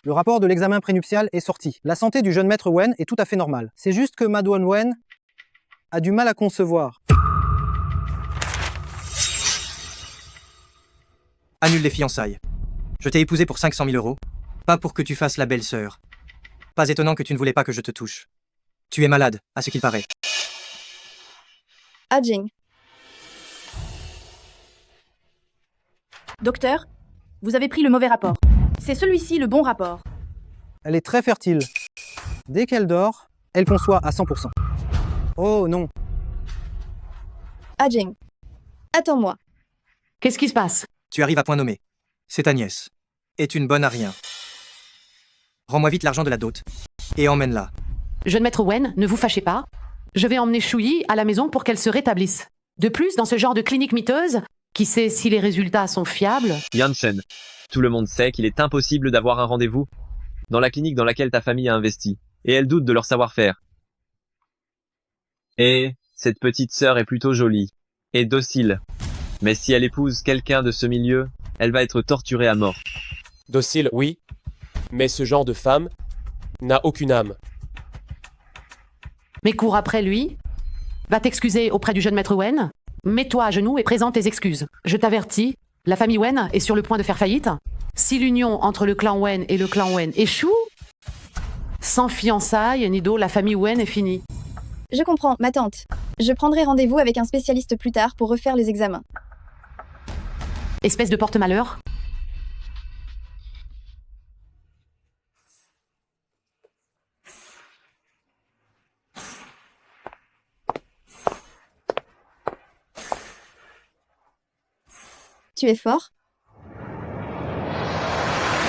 Le rapport de l'examen prénuptial est sorti. La santé du jeune maître Wen est tout à fait normale. C'est juste que Madone Wen a du mal à concevoir. Annule les fiançailles. Je t'ai épousé pour 500 000 €, pas pour que tu fasses la belle-sœur. Pas étonnant que tu ne voulais pas que je te touche. Tu es malade, à ce qu'il paraît. Ah Jing. Docteur, vous avez pris le mauvais rapport. C'est celui-ci le bon rapport. Elle est très fertile. Dès qu'elle dort, elle conçoit à 100%. Oh non. Ah Jing. Attends-moi. Qu'est-ce qui se passe? Tu arrives à point nommé. C'est ta nièce. Est une bonne à rien. Rends-moi vite l'argent de la dot. Et emmène-la. Jeune maître Wen, ne vous fâchez pas. Je vais emmener Shuyi à la maison pour qu'elle se rétablisse. De plus, dans ce genre de clinique miteuse, qui sait si les résultats sont fiables? Yan-Chen, tout le monde sait qu'il est impossible d'avoir un rendez-vous dans la clinique dans laquelle ta famille a investi, et elle doute de leur savoir-faire. Et cette petite sœur est plutôt jolie et docile. Mais si elle épouse quelqu'un de ce milieu, elle va être torturée à mort. Docile, oui, mais ce genre de femme n'a aucune âme. Mais cours après lui. Va t'excuser auprès du jeune maître Wen. Mets-toi à genoux et présente tes excuses. Je t'avertis, la famille Wen est sur le point de faire faillite. Si l'union entre le clan Wen et le clan Wen échoue, sans fiançailles, Nido, la famille Wen est finie. Je comprends, ma tante. Je prendrai rendez-vous avec un spécialiste plus tard pour refaire les examens. Espèce de porte-malheur. Tu es fort?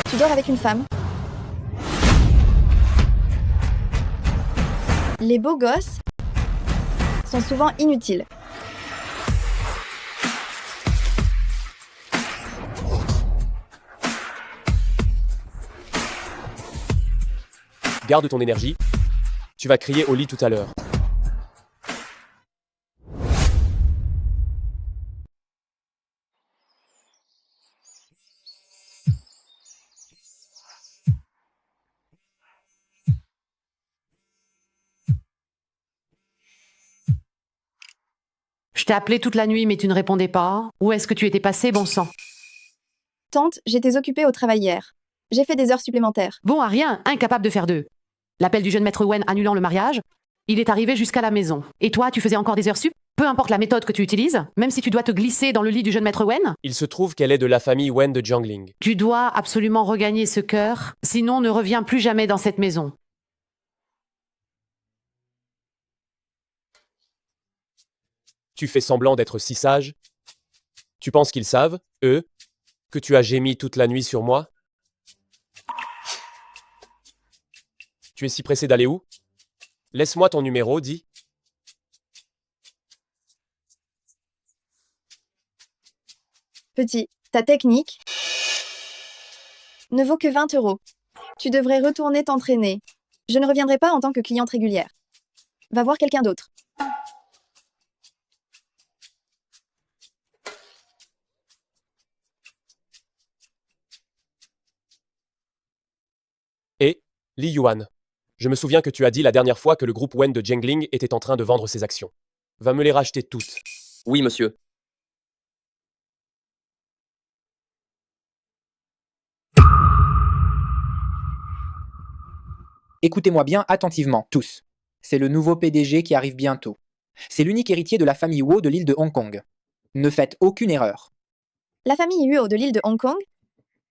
Tu dors avec une femme? Les beaux gosses sont souvent inutiles. Garde ton énergie. Tu vas crier au lit tout à l'heure. Je t'ai appelé toute la nuit, mais tu ne répondais pas. Où est-ce que tu étais passé, bon sang? Tante, j'étais occupée au travail hier. J'ai fait des heures supplémentaires. Bon à rien, incapable de faire deux. L'appel du jeune maître Wen annulant le mariage, il est arrivé jusqu'à la maison. Et toi, tu faisais encore des heures sup? Peu importe la méthode que tu utilises, même si tu dois te glisser dans le lit du jeune maître Wen, Il se trouve qu'elle est de la famille Wen de Jiangling. tu dois absolument regagner ce cœur, sinon ne reviens plus jamais dans cette maison. Tu fais semblant d'être si sage. Tu penses qu'ils savent, eux, que tu as gémi toute la nuit sur moi? Tu es si pressé d'aller où? Laisse-moi ton numéro, dis. Petit, ta technique ne vaut que 20 €. Tu devrais retourner t'entraîner. Je ne reviendrai pas en tant que cliente régulière. Va voir quelqu'un d'autre. Et, Li Yuan, je me souviens que tu as dit la dernière fois que le groupe Wen de Jiangling était en train de vendre ses actions. Va me les racheter toutes. Oui, monsieur. Écoutez-moi bien attentivement, tous. C'est le nouveau PDG qui arrive bientôt. C'est l'unique héritier de la famille Wu de l'île de Hong Kong. Ne faites aucune erreur. La famille Huo de l'île de Hong Kong?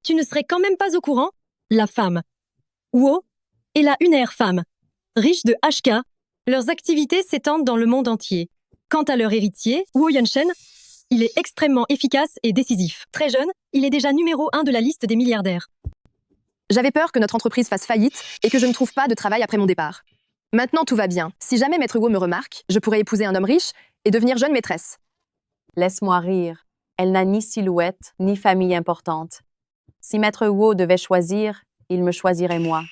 Tu ne serais quand même pas au courant? La femme. Wu est la unaire femme. Riche de HK, leurs activités s'étendent dans le monde entier. Quant à leur héritier, Wu Yunshen, il est extrêmement efficace et décisif. Très jeune, il est déjà numéro 1 de la liste des milliardaires. J'avais peur que notre entreprise fasse faillite et que je ne trouve pas de travail après mon départ. Maintenant, tout va bien. Si jamais Maître Wu me remarque, je pourrais épouser un homme riche et devenir jeune maîtresse. Laisse-moi rire. Elle n'a ni silhouette, ni famille importante. Si Maître Wu devait choisir, il me choisirait moi.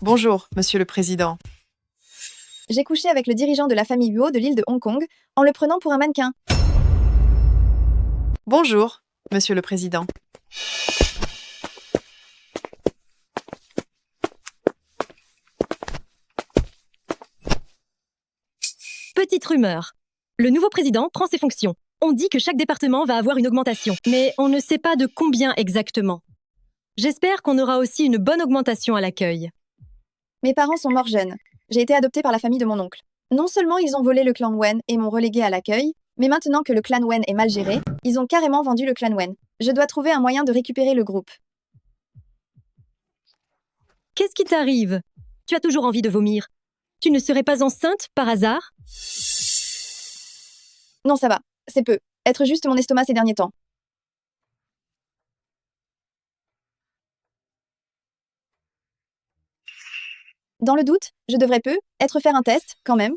Bonjour, Monsieur le Président. J'ai couché avec le dirigeant de la famille Luo de l'île de Hong Kong en le prenant pour un mannequin. Bonjour, Monsieur le Président. Petite rumeur. Le nouveau président prend ses fonctions. On dit que chaque département va avoir une augmentation, mais on ne sait pas de combien exactement. J'espère qu'on aura aussi une bonne augmentation à l'accueil. Mes parents sont morts jeunes. J'ai été adoptée par la famille de mon oncle. Non seulement ils ont volé le clan Wen et m'ont relégué à l'accueil, mais maintenant que le clan Wen est mal géré, ils ont carrément vendu le clan Wen. Je dois trouver un moyen de récupérer le groupe. Qu'est-ce qui t'arrive? Tu as toujours envie de vomir. Tu ne serais pas enceinte par hasard? Non, ça va. C'est peu. Être juste mon estomac ces derniers temps. Dans le doute, je devrais être faire un test, quand même.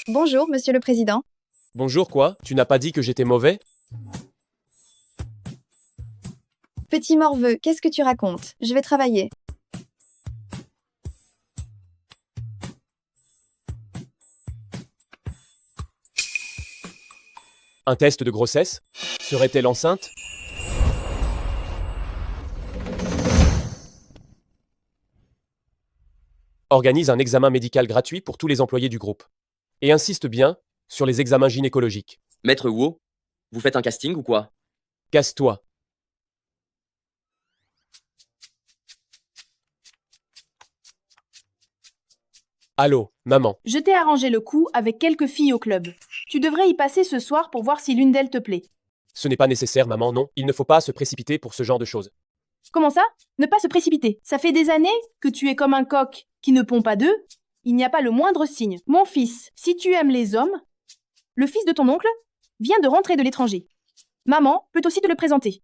Bonjour, Monsieur le Président. Bonjour quoi? Tu n'as pas dit que j'étais mauvais? Petit morveux, qu'est-ce que tu racontes? Je vais travailler. Un test de grossesse? Serait-elle enceinte? Organise un examen médical gratuit pour tous les employés du groupe. Et insiste bien sur les examens gynécologiques. Maître Wu, vous faites un casting ou quoi? Casse-toi. Allô, maman. Je t'ai arrangé le coup avec quelques filles au club. Tu devrais y passer ce soir pour voir si l'une d'elles te plaît. Ce n'est pas nécessaire, maman, non. Il ne faut pas se précipiter pour ce genre de choses. Comment ça? Ne pas se précipiter. Ça fait des années que tu es comme un coq qui ne pond pas d'œufs. Il n'y a pas le moindre signe. Mon fils, si tu aimes les hommes, le fils de ton oncle vient de rentrer de l'étranger. Maman peut aussi te le présenter.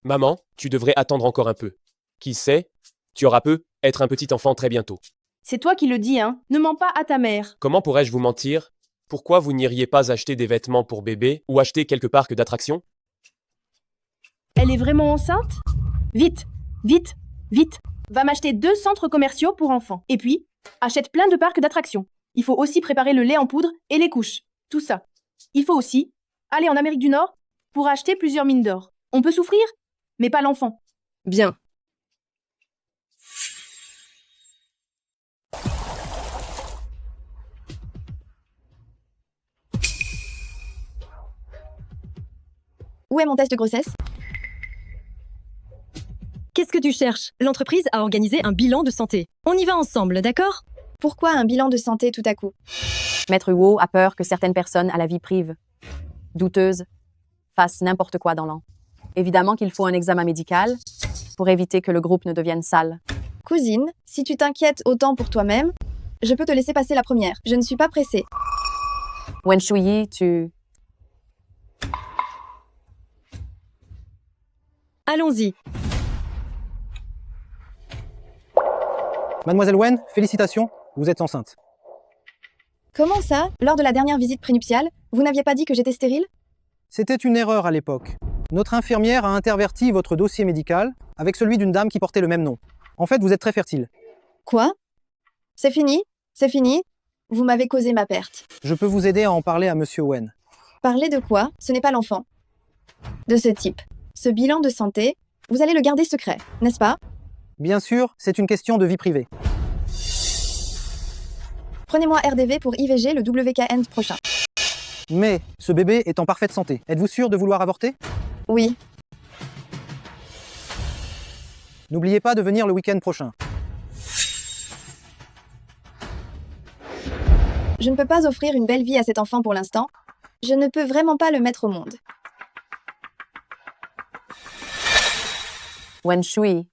Maman, tu devrais attendre encore un peu. Qui sait, tu auras être un petit enfant très bientôt. C'est toi qui le dis, hein. Ne mens pas à ta mère. Comment pourrais-je vous mentir? Pourquoi vous n'iriez pas acheter des vêtements pour bébé ou acheter quelques parcs d'attractions? Elle est vraiment enceinte? Vite, vite, vite. Va m'acheter 2 centres commerciaux pour enfants. Et puis, achète plein de parcs d'attractions. Il faut aussi préparer le lait en poudre et les couches. Tout ça. Il faut aussi aller en Amérique du Nord pour acheter plusieurs mines d'or. On peut souffrir, mais pas l'enfant. Bien. Où est mon test de grossesse? Qu'est-ce que tu cherches? L'entreprise a organisé un bilan de santé. On y va ensemble, d'accord? Pourquoi un bilan de santé tout à coup? Maître Wu a peur que certaines personnes à la vie privée, douteuses, fassent n'importe quoi dans l'an. Évidemment qu'il faut un examen médical pour éviter que le groupe ne devienne sale. Cousine, si tu t'inquiètes autant pour toi-même, je peux te laisser passer la première. Je ne suis pas pressée. Wen Shuyi, tu... Allons-y. Mademoiselle Wen, félicitations, vous êtes enceinte. Comment ça? Lors de la dernière visite prénuptiale, vous n'aviez pas dit que j'étais stérile? C'était une erreur à l'époque. Notre infirmière a interverti votre dossier médical avec celui d'une dame qui portait le même nom. En fait, vous êtes très fertile. Quoi? C'est fini? C'est fini? Vous m'avez causé ma perte. Je peux vous aider à en parler à Monsieur Wen. Parler de quoi? Ce n'est pas l'enfant. De ce type. Ce bilan de santé, vous allez le garder secret, n'est-ce pas? Bien sûr, c'est une question de vie privée. Prenez-moi RDV pour IVG le WKN prochain. Mais ce bébé est en parfaite santé. Êtes-vous sûr de vouloir avorter? Oui. N'oubliez pas de venir le week-end prochain. Je ne peux pas offrir une belle vie à cet enfant pour l'instant. Je ne peux vraiment pas le mettre au monde. Wen Shui,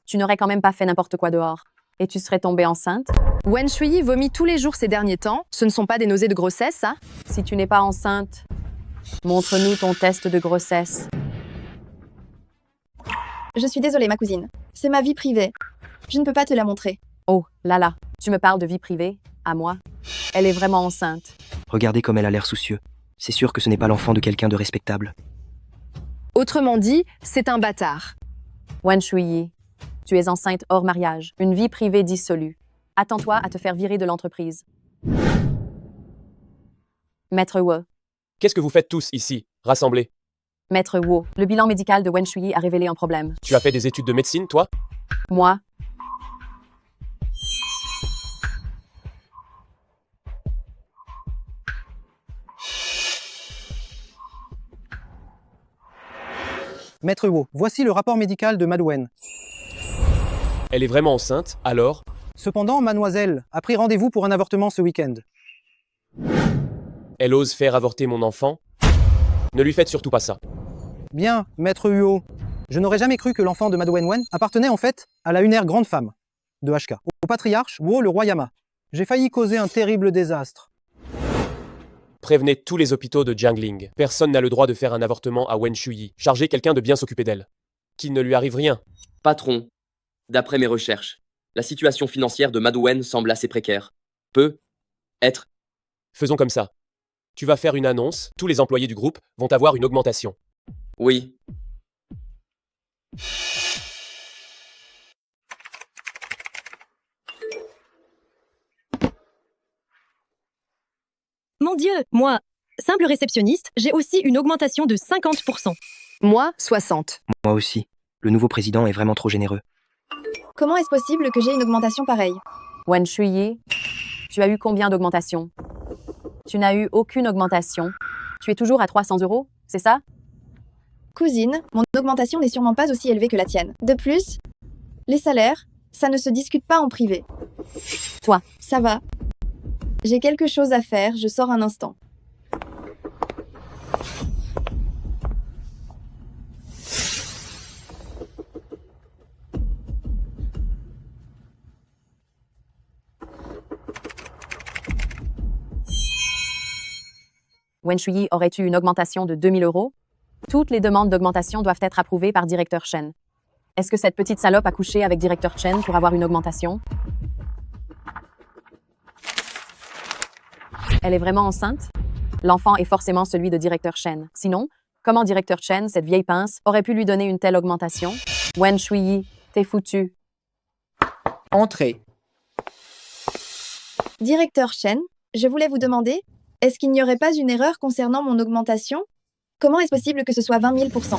tu n'aurais quand même pas fait n'importe quoi dehors. Et tu serais tombée enceinte? Wen Shui vomit tous les jours ces derniers temps. Ce ne sont pas des nausées de grossesse, ça? Si tu n'es pas enceinte, montre-nous ton test de grossesse. Je suis désolée, ma cousine. C'est ma vie privée. Je ne peux pas te la montrer. Oh, là là, tu me parles de vie privée? À moi. Elle est vraiment enceinte. Regardez comme elle a l'air soucieux. C'est sûr que ce n'est pas l'enfant de quelqu'un de respectable. Autrement dit, c'est un bâtard. Wen Shuyi, tu es enceinte hors mariage. Une vie privée dissolue. Attends-toi à te faire virer de l'entreprise. Maître Wu. Qu'est-ce que vous faites tous ici, rassemblés? Maître Wu, le bilan médical de Wen Shuyi a révélé un problème. Tu as fait des études de médecine, toi? Moi, Maître Wu, voici le rapport médical de Madouen. Elle est vraiment enceinte, alors? Cependant, mademoiselle a pris rendez-vous pour un avortement ce week-end. Elle ose faire avorter mon enfant? Ne lui faites surtout pas ça. Bien, Maître Huo, je n'aurais jamais cru que l'enfant de Madouen Wen appartenait en fait à la lunaire grande femme de HK, au patriarche Wu le roi Yama. J'ai failli causer un terrible désastre. Prévenez tous les hôpitaux de Jiangling. Personne n'a le droit de faire un avortement à Wen Shuyi. Chargez quelqu'un de bien s'occuper d'elle. Qu'il ne lui arrive rien. Patron, d'après mes recherches, la situation financière de Madouen semble assez précaire. Peut être. Faisons comme ça. Tu vas faire une annonce, tous les employés du groupe vont avoir une augmentation. Oui. Mon Dieu, moi, simple réceptionniste, j'ai aussi une augmentation de 50%. Moi, 60. Moi aussi. Le nouveau président est vraiment trop généreux. Comment est-ce possible que j'ai une augmentation pareille? Wen Shuyi, tu as eu combien d'augmentations? Tu n'as eu aucune augmentation. Tu es toujours à 300 €, c'est ça? Cousine, mon augmentation n'est sûrement pas aussi élevée que la tienne. De plus, les salaires, ça ne se discute pas en privé. Toi. Ça va. J'ai quelque chose à faire, je sors un instant. Wen Shuyi aurait eu une augmentation de 2000 €? Toutes les demandes d'augmentation doivent être approuvées par directeur Chen. Est-ce que cette petite salope a couché avec directeur Chen pour avoir une augmentation? Elle est vraiment enceinte? L'enfant est forcément celui de directeur Chen. Sinon, comment directeur Chen, cette vieille pince, aurait pu lui donner une telle augmentation? Wen Shuyi, t'es foutu. Entrez. Directeur Chen, je voulais vous demander, est-ce qu'il n'y aurait pas une erreur concernant mon augmentation? Comment est-ce possible que ce soit 20 000%?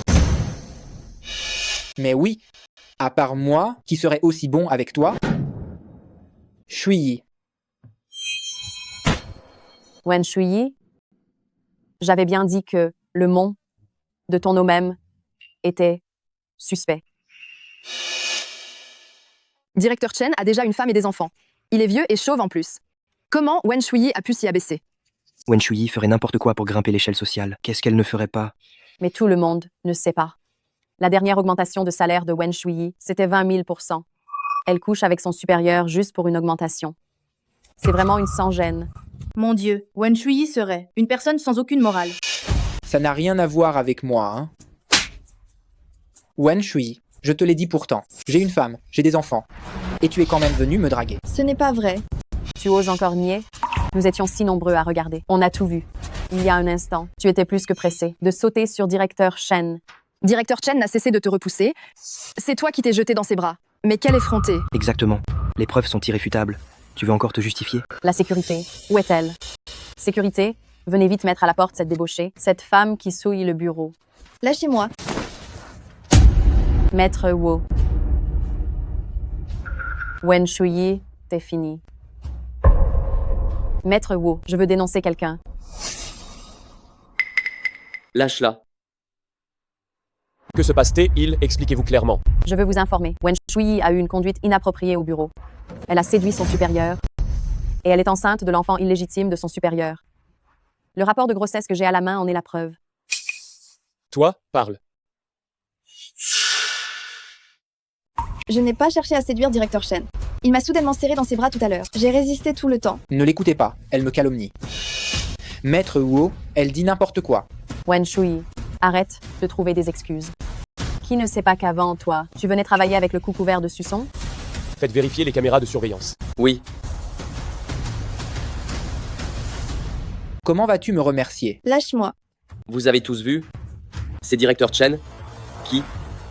Mais oui, à part moi, qui serait aussi bon avec toi? Shuyi. Wen Shuyi, j'avais bien dit que le nom de ton nom même était suspect. Directeur Chen a déjà une femme et des enfants. Il est vieux et chauve en plus. Comment Wen Shuyi a pu s'y abaisser? Wen Shuyi ferait n'importe quoi pour grimper l'échelle sociale. Qu'est-ce qu'elle ne ferait pas? Mais tout le monde ne sait pas. La dernière augmentation de salaire de Wen Shuyi, c'était 20 000%. Elle couche avec son supérieur juste pour une augmentation. C'est vraiment une sans-gêne. Mon Dieu, Wen Shuyi serait une personne sans aucune morale. Ça n'a rien à voir avec moi, hein. Wen Shuyi, je te l'ai dit pourtant. J'ai une femme, j'ai des enfants. Et tu es quand même venu me draguer. Ce n'est pas vrai. Tu oses encore nier? Nous étions si nombreux à regarder. On a tout vu. Il y a un instant, tu étais plus que pressé de sauter sur directeur Chen. Directeur Chen n'a cessé de te repousser. C'est toi qui t'es jeté dans ses bras. Mais quelle effrontée! Exactement. Les preuves sont irréfutables. Tu veux encore te justifier? La sécurité, où est-elle? Sécurité, venez vite mettre à la porte cette débauchée, cette femme qui souille le bureau. Lâchez-moi. Maître Wu. Wen Shuyi, t'es fini. Maître Wu, je veux dénoncer quelqu'un. Lâche-la. Que se passe-t-il? Expliquez-vous clairement. Je veux vous informer. Wen Shuyi a eu une conduite inappropriée au bureau. Elle a séduit son supérieur. Et elle est enceinte de l'enfant illégitime de son supérieur. Le rapport de grossesse que j'ai à la main en est la preuve. Toi, parle. Je n'ai pas cherché à séduire directeur Chen. Il m'a soudainement serré dans ses bras tout à l'heure. J'ai résisté tout le temps. Ne l'écoutez pas, elle me calomnie. Maître Wu, elle dit n'importe quoi. Wen Shuyi, arrête de trouver des excuses. Qui ne sait pas qu'avant, toi, tu venais travailler avec le cou couvert de suçon? Faites vérifier les caméras de surveillance. Oui. Comment vas-tu me remercier? Lâche-moi. Vous avez tous vu? C'est directeur Chen qui,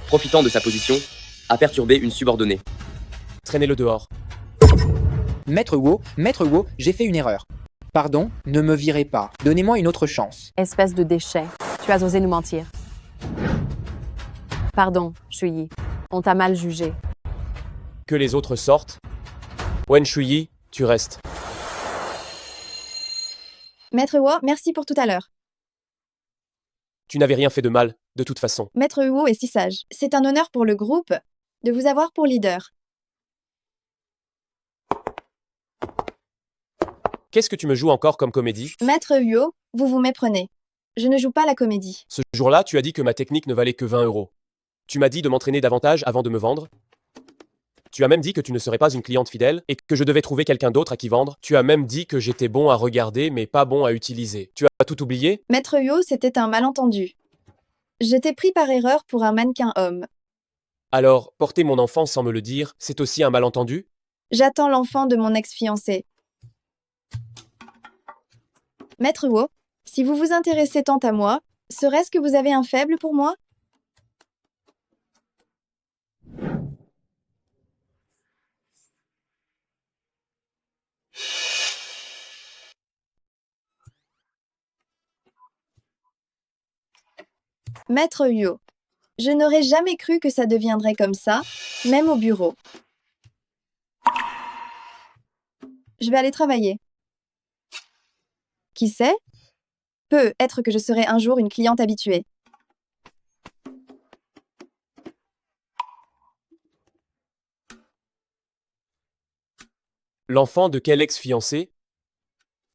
profitant de sa position, a perturbé une subordonnée. Traînez-le dehors. Maître Wo, j'ai fait une erreur. Pardon, ne me virez pas. Donnez-moi une autre chance. Espèce de déchet. Tu as osé nous mentir. Pardon, Shuyi. On t'a mal jugé. Que les autres sortent. Wen Shuyi, tu restes. Maître Wo, merci pour tout à l'heure. Tu n'avais rien fait de mal, de toute façon. Maître Wo est si sage. C'est un honneur pour le groupe de vous avoir pour leader. Qu'est-ce que tu me joues encore comme comédie? Maître Huo, vous vous méprenez. Je ne joue pas la comédie. Ce jour-là, tu as dit que ma technique ne valait que 20 €. Tu m'as dit de m'entraîner davantage avant de me vendre. Tu as même dit que tu ne serais pas une cliente fidèle et que je devais trouver quelqu'un d'autre à qui vendre. Tu as même dit que j'étais bon à regarder mais pas bon à utiliser. Tu as tout oublié? Maître Huo, c'était un malentendu. Je t'ai pris par erreur pour un mannequin homme. Alors, porter mon enfant sans me le dire, c'est aussi un malentendu? J'attends l'enfant de mon ex-fiancé. Maître Huo, si vous vous intéressez tant à moi, serait-ce que vous avez un faible pour moi? Maître Huo, je n'aurais jamais cru que ça deviendrait comme ça, même au bureau. Je vais aller travailler. Qui sait? Peut-être que je serai un jour une cliente habituée. L'enfant de quel ex-fiancé?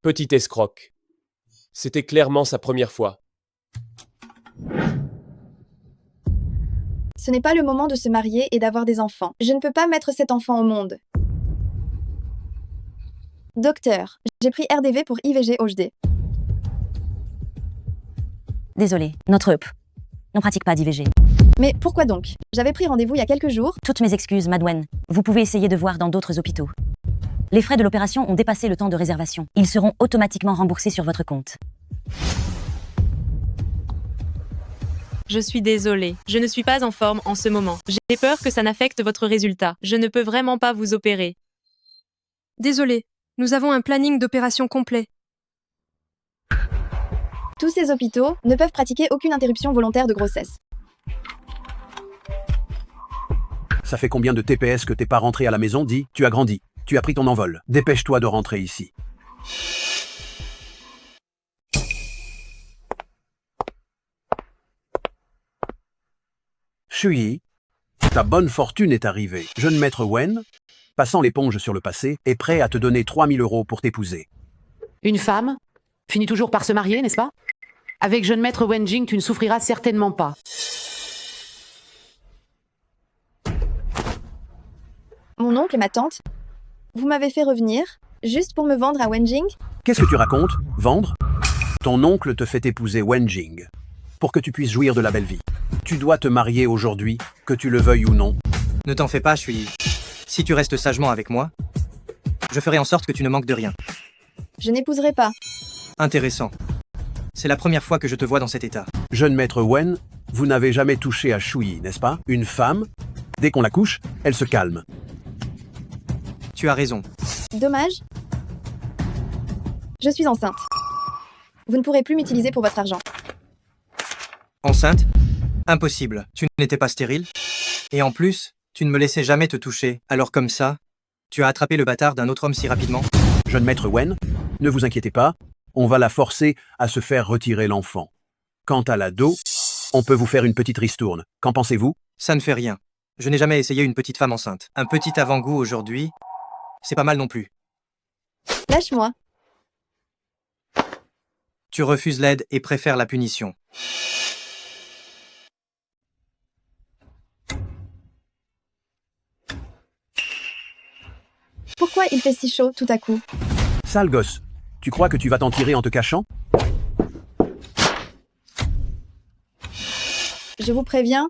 Petit escroc. C'était clairement sa première fois. Ce n'est pas le moment de se marier et d'avoir des enfants. Je ne peux pas mettre cet enfant au monde. Docteur, j'ai pris RDV pour IVG HD. Désolée, notre UP. On pratique pas d'IVG. Mais pourquoi donc? J'avais pris rendez-vous il y a quelques jours. Toutes mes excuses, Madwen. Vous pouvez essayer de voir dans d'autres hôpitaux. Les frais de l'opération ont dépassé le temps de réservation. Ils seront automatiquement remboursés sur votre compte. Je suis désolée, je ne suis pas en forme en ce moment. J'ai peur que ça n'affecte votre résultat. Je ne peux vraiment pas vous opérer. Désolée, nous avons un planning d'opération complet. Tous ces hôpitaux ne peuvent pratiquer aucune interruption volontaire de grossesse. Ça fait combien de TPS que t'es pas rentré à la maison? Dis, tu as grandi, tu as pris ton envol. Dépêche-toi de rentrer ici. Shuyi, ta bonne fortune est arrivée. Jeune maître Wen, passant l'éponge sur le passé, est prêt à te donner 3000 € pour t'épouser. Une femme finit toujours par se marier, n'est-ce pas? Avec jeune maître Wen Jing, tu ne souffriras certainement pas. Mon oncle et ma tante, vous m'avez fait revenir, juste pour me vendre à Wenjing? Qu'est-ce que tu racontes? Vendre? Ton oncle te fait épouser Wen Jing, pour que tu puisses jouir de la belle vie. Tu dois te marier aujourd'hui, que tu le veuilles ou non. Ne t'en fais pas, Shuyi. Si tu restes sagement avec moi, je ferai en sorte que tu ne manques de rien. Je n'épouserai pas. Intéressant. C'est la première fois que je te vois dans cet état. Jeune maître Wen, vous n'avez jamais touché à Shuyi, n'est-ce pas? Une femme, dès qu'on la couche, elle se calme. Tu as raison. Dommage. Je suis enceinte. Vous ne pourrez plus m'utiliser pour votre argent. Enceinte? Impossible. Tu n'étais pas stérile. Et en plus, tu ne me laissais jamais te toucher. Alors comme ça, tu as attrapé le bâtard d'un autre homme si rapidement? Jeune maître Wen, ne vous inquiétez pas, on va la forcer à se faire retirer l'enfant. Quant à l'ado, on peut vous faire une petite ristourne. Qu'en pensez-vous? Ça ne fait rien. Je n'ai jamais essayé une petite femme enceinte. Un petit avant-goût aujourd'hui, c'est pas mal non plus. Lâche-moi. Tu refuses l'aide et préfères la punition. Pourquoi il fait si chaud tout à coup? Sale gosse, tu crois que tu vas t'en tirer en te cachant? Je vous préviens,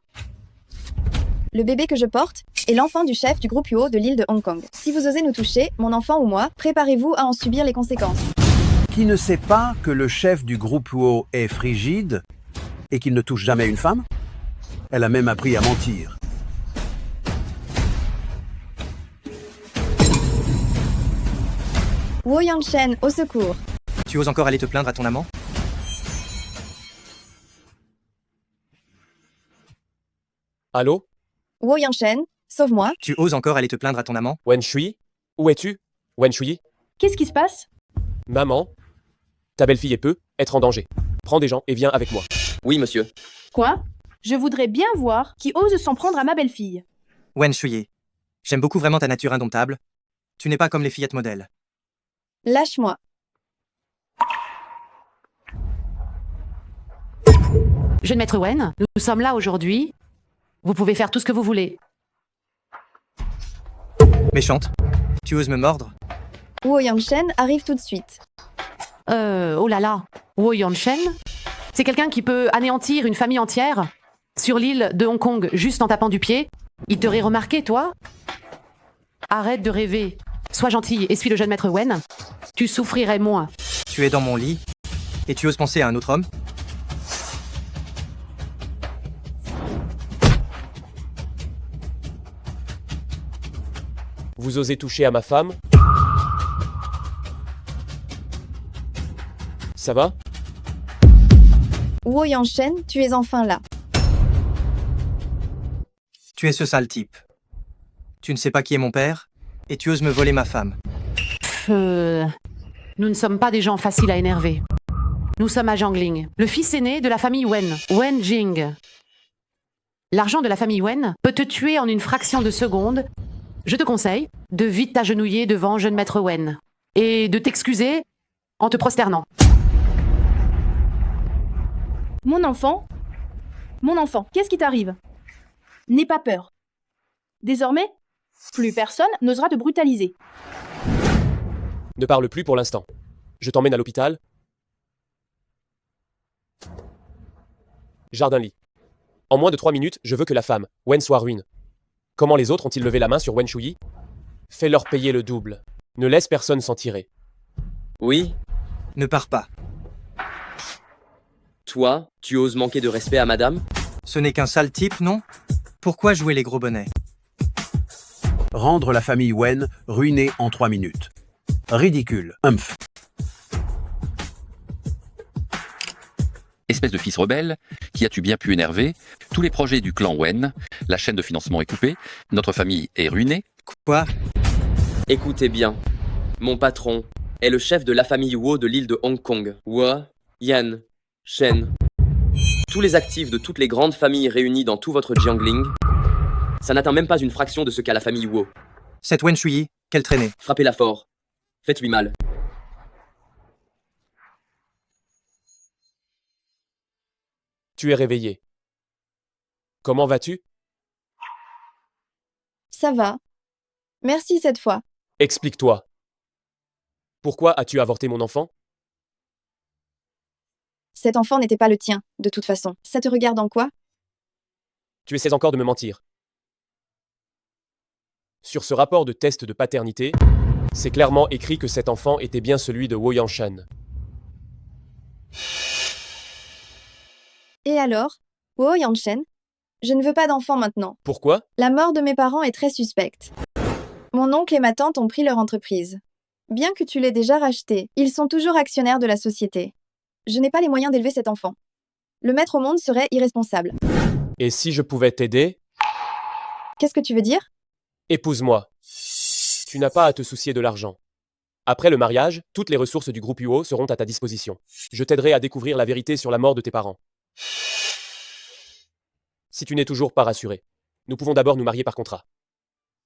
le bébé que je porte est l'enfant du chef du groupe UO de l'île de Hong Kong. Si vous osez nous toucher, mon enfant ou moi, préparez-vous à en subir les conséquences. Qui ne sait pas que le chef du groupe Huo est frigide et qu'il ne touche jamais une femme? Elle a même appris à mentir. Wo Yanshen, au secours. Tu oses encore aller te plaindre à ton amant? Allô? Wo Yanshen, sauve-moi. Tu oses encore aller te plaindre à ton amant? Wen Shui? Où es-tu? Wen Shui? Qu'est-ce qui se passe? Maman? Ta belle-fille peut être en danger. Prends des gens et viens avec moi. Oui, monsieur. Quoi? Je voudrais bien voir qui ose s'en prendre à ma belle-fille. Wen Shuyi, j'aime beaucoup vraiment ta nature indomptable. Tu n'es pas comme les fillettes modèles. Lâche-moi. Jeune maître Wen, nous sommes là aujourd'hui. Vous pouvez faire tout ce que vous voulez. Méchante, tu oses me mordre? Wo Yanshen arrive tout de suite. Oh là là, Wo Yanshen? C'est quelqu'un qui peut anéantir une famille entière sur l'île de Hong Kong juste en tapant du pied. Il t'aurait remarqué, toi? Arrête de rêver. Sois gentil et suis le jeune maître Wen. Tu souffrirais moins. Tu es dans mon lit et tu oses penser à un autre homme? Vous osez toucher à ma femme? Ça va? Wo Yanshen, tu es enfin là. Tu es ce sale type. Tu ne sais pas qui est mon père et tu oses me voler ma femme. Nous ne sommes pas des gens faciles à énerver. Nous sommes à Jiangling, le fils aîné de la famille Wen, Wen Jing. L'argent de la famille Wen peut te tuer en une fraction de seconde. Je te conseille de vite t'agenouiller devant jeune maître Wen et de t'excuser en te prosternant. Mon enfant, qu'est-ce qui t'arrive? N'aie pas peur. Désormais, plus personne n'osera te brutaliser. Ne parle plus pour l'instant. Je t'emmène à l'hôpital. Jardin-lit. En moins de 3 minutes, je veux que la femme, Wen, soit ruine. Comment les autres ont-ils levé la main sur Wen Shuyi? Fais-leur payer le double. Ne laisse personne s'en tirer. Oui? Ne pars pas. Toi, tu oses manquer de respect à madame? Ce n'est qu'un sale type, non? Pourquoi jouer les gros bonnets? Rendre la famille Wen ruinée en 3 minutes. Ridicule. Humph. Espèce de fils rebelle, qui as-tu bien pu énerver? Tous les projets du clan Wen, la chaîne de financement est coupée, notre famille est ruinée. Quoi? Écoutez bien. Mon patron est le chef de la famille Wo de l'île de Hong Kong. Wa, Yan, Shen. Tous les actifs de toutes les grandes familles réunies dans tout votre Jiangling, ça n'atteint même pas une fraction de ce qu'a la famille Wo. Cette Wen Shuyi, quelle traînée? Frappez-la fort. Faites-lui mal. Tu es réveillé. Comment vas-tu? Ça va. Merci cette fois. Explique-toi. Pourquoi as-tu avorté mon enfant? Cet enfant n'était pas le tien, de toute façon. Ça te regarde en quoi? Tu essaies encore de me mentir. Sur ce rapport de test de paternité, c'est clairement écrit que cet enfant était bien celui de Wo Yanshan. Et alors? Wo Yanshen? Je ne veux pas d'enfant maintenant. Pourquoi? La mort de mes parents est très suspecte. Mon oncle et ma tante ont pris leur entreprise. Bien que tu l'aies déjà racheté, ils sont toujours actionnaires de la société. Je n'ai pas les moyens d'élever cet enfant. Le mettre au monde serait irresponsable. Et si je pouvais t'aider? Qu'est-ce que tu veux dire? Épouse-moi. Tu n'as pas à te soucier de l'argent. Après le mariage, toutes les ressources du groupe UO seront à ta disposition. Je t'aiderai à découvrir la vérité sur la mort de tes parents. Si tu n'es toujours pas rassuré, nous pouvons d'abord nous marier par contrat.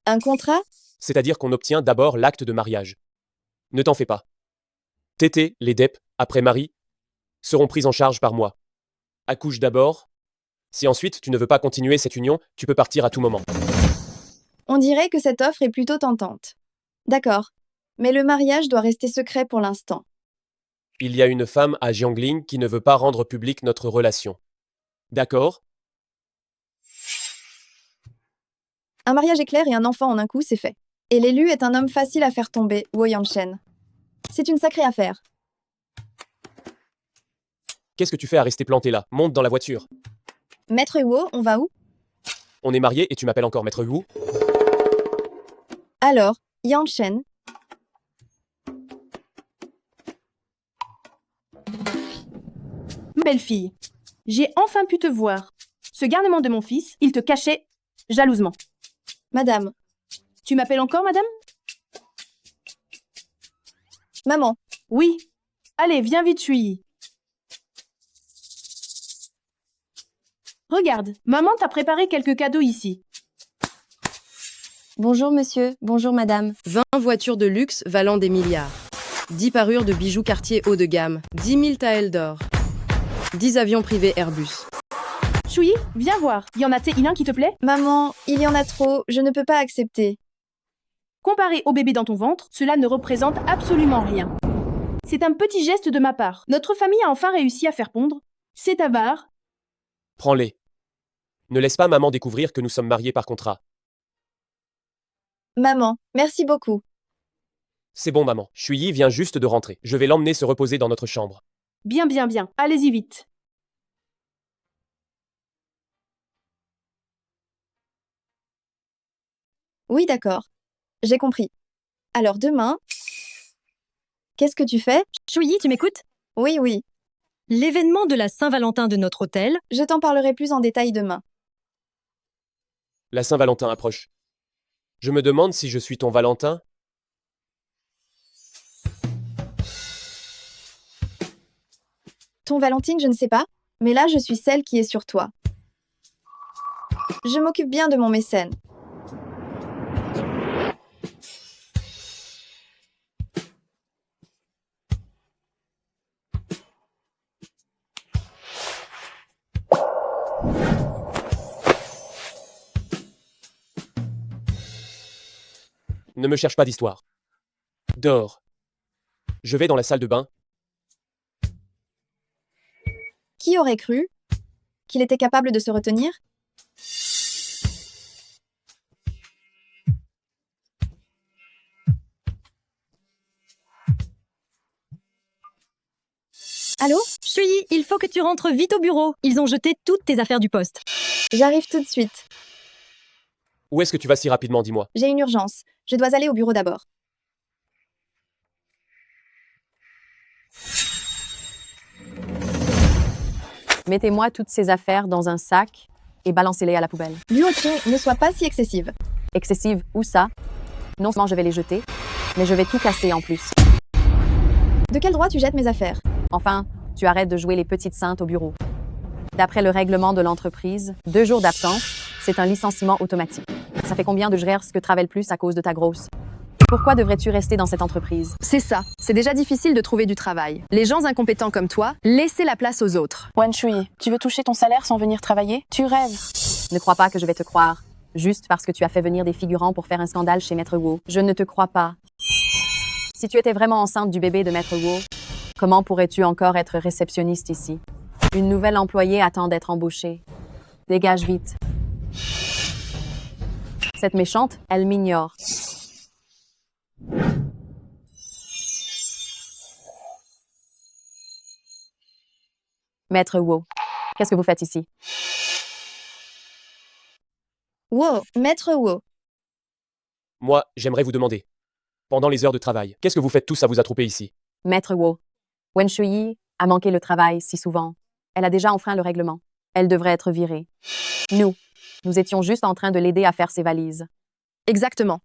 Un contrat? C'est-à-dire qu'on obtient d'abord l'acte de mariage. Ne t'en fais pas. Tété, les DEP, après mari, seront prises en charge par moi. Accouche d'abord. Si ensuite tu ne veux pas continuer cette union, tu peux partir à tout moment. On dirait que cette offre est plutôt tentante. D'accord. Mais le mariage doit rester secret pour l'instant. Il y a une femme à Jiangling qui ne veut pas rendre publique notre relation. D'accord? Un mariage éclair et un enfant en un coup, c'est fait. Et l'élu est un homme facile à faire tomber, Wo Yanshen. C'est une sacrée affaire. Qu'est-ce que tu fais à rester planté là? Monte dans la voiture. Maître Huo, on va où? On est mariés et tu m'appelles encore Maître Wu? Alors, Yan Shen. Belle fille, j'ai enfin pu te voir. Ce garnement de mon fils, il te cachait jalousement. Madame. Tu m'appelles encore, madame? Maman. Oui. Allez, viens vite, Chui. Regarde, maman t'a préparé quelques cadeaux ici. Bonjour monsieur, bonjour madame. 20 voitures de luxe valant des milliards. 10 parures de bijoux Cartier haut de gamme. 10 000 taels d'or. 10 avions privés Airbus. Chui, viens voir. Y en a-t-il un qui te plaît? Maman, il y en a trop, je ne peux pas accepter. Comparé au bébé dans ton ventre, cela ne représente absolument rien. C'est un petit geste de ma part. Notre famille a enfin réussi à faire pondre. C'est avare. Prends-les. Ne laisse pas maman découvrir que nous sommes mariés par contrat. Maman, merci beaucoup. C'est bon, maman. Shuyi vient juste de rentrer. Je vais l'emmener se reposer dans notre chambre. Bien, bien, bien. Allez-y vite. Oui, d'accord. J'ai compris. Alors demain... Qu'est-ce que tu fais? Shuyi, tu m'écoutes? Oui, oui. L'événement de la Saint-Valentin de notre hôtel. Je t'en parlerai plus en détail demain. La Saint-Valentin approche. Je me demande si je suis ton Valentin. Ton Valentine, je ne sais pas, mais là je suis celle qui est sur toi. Je m'occupe bien de mon mécène. Ne me cherche pas d'histoire. Dors. Je vais dans la salle de bain. Qui aurait cru qu'il était capable de se retenir? Allô? Shuyi, il faut que tu rentres vite au bureau. Ils ont jeté toutes tes affaires du poste. J'arrive tout de suite. Où est-ce que tu vas si rapidement, dis-moi? J'ai une urgence. Je dois aller au bureau d'abord. Mettez-moi toutes ces affaires dans un sac et balancez-les à la poubelle. Liu Qing, ne sois pas si excessive. Excessive, où ça? Non seulement je vais les jeter, mais je vais tout casser en plus. De quel droit tu jettes mes affaires? Enfin, tu arrêtes de jouer les petites saintes au bureau. D'après le règlement de l'entreprise, 2 jours d'absence, c'est un licenciement automatique. Ça fait combien de jours que travaille plus à cause de ta grosse? Pourquoi devrais-tu rester dans cette entreprise? C'est ça. C'est déjà difficile de trouver du travail. Les gens incompétents comme toi, laissez la place aux autres. Wan Shui, tu veux toucher ton salaire sans venir travailler? Tu rêves. Ne crois pas que je vais te croire. Juste parce que tu as fait venir des figurants pour faire un scandale chez Maître Wu. Je ne te crois pas. Si tu étais vraiment enceinte du bébé de Maître Wu, comment pourrais-tu encore être réceptionniste ici? Une nouvelle employée attend d'être embauchée. Dégage vite. Cette méchante, elle m'ignore. Maître Wu, qu'est-ce que vous faites ici? Wow, Maître Wu. Moi, j'aimerais vous demander. Pendant les heures de travail, qu'est-ce que vous faites tous à vous attrouper ici? Maître Wu, Wen Shuyi a manqué le travail si souvent. Elle a déjà enfreint le règlement. Elle devrait être virée. Nous étions juste en train de l'aider à faire ses valises. Exactement.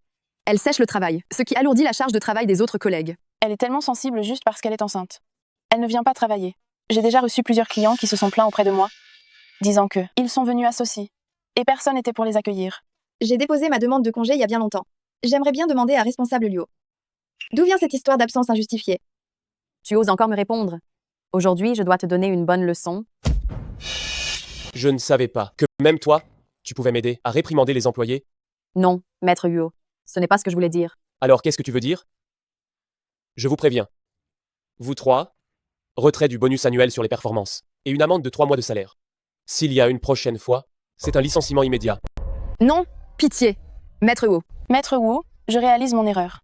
Elle sèche le travail, ce qui alourdit la charge de travail des autres collègues. Elle est tellement sensible juste parce qu'elle est enceinte. Elle ne vient pas travailler. J'ai déjà reçu plusieurs clients qui se sont plaints auprès de moi, disant que ils sont venus à ceci, et personne n'était pour les accueillir. J'ai déposé ma demande de congé il y a bien longtemps. J'aimerais bien demander à responsable Liu. D'où vient cette histoire d'absence injustifiée? Tu oses encore me répondre? Aujourd'hui, je dois te donner une bonne leçon. Je ne savais pas que même toi, tu pouvais m'aider à réprimander les employés. Non, Maître Yu, ce n'est pas ce que je voulais dire. Alors qu'est-ce que tu veux dire? Je vous préviens. Vous 3, retrait du bonus annuel sur les performances et une amende de 3 mois de salaire. S'il y a une prochaine fois, c'est un licenciement immédiat. Non, pitié. Maître Wu. Maître Wu, je réalise mon erreur.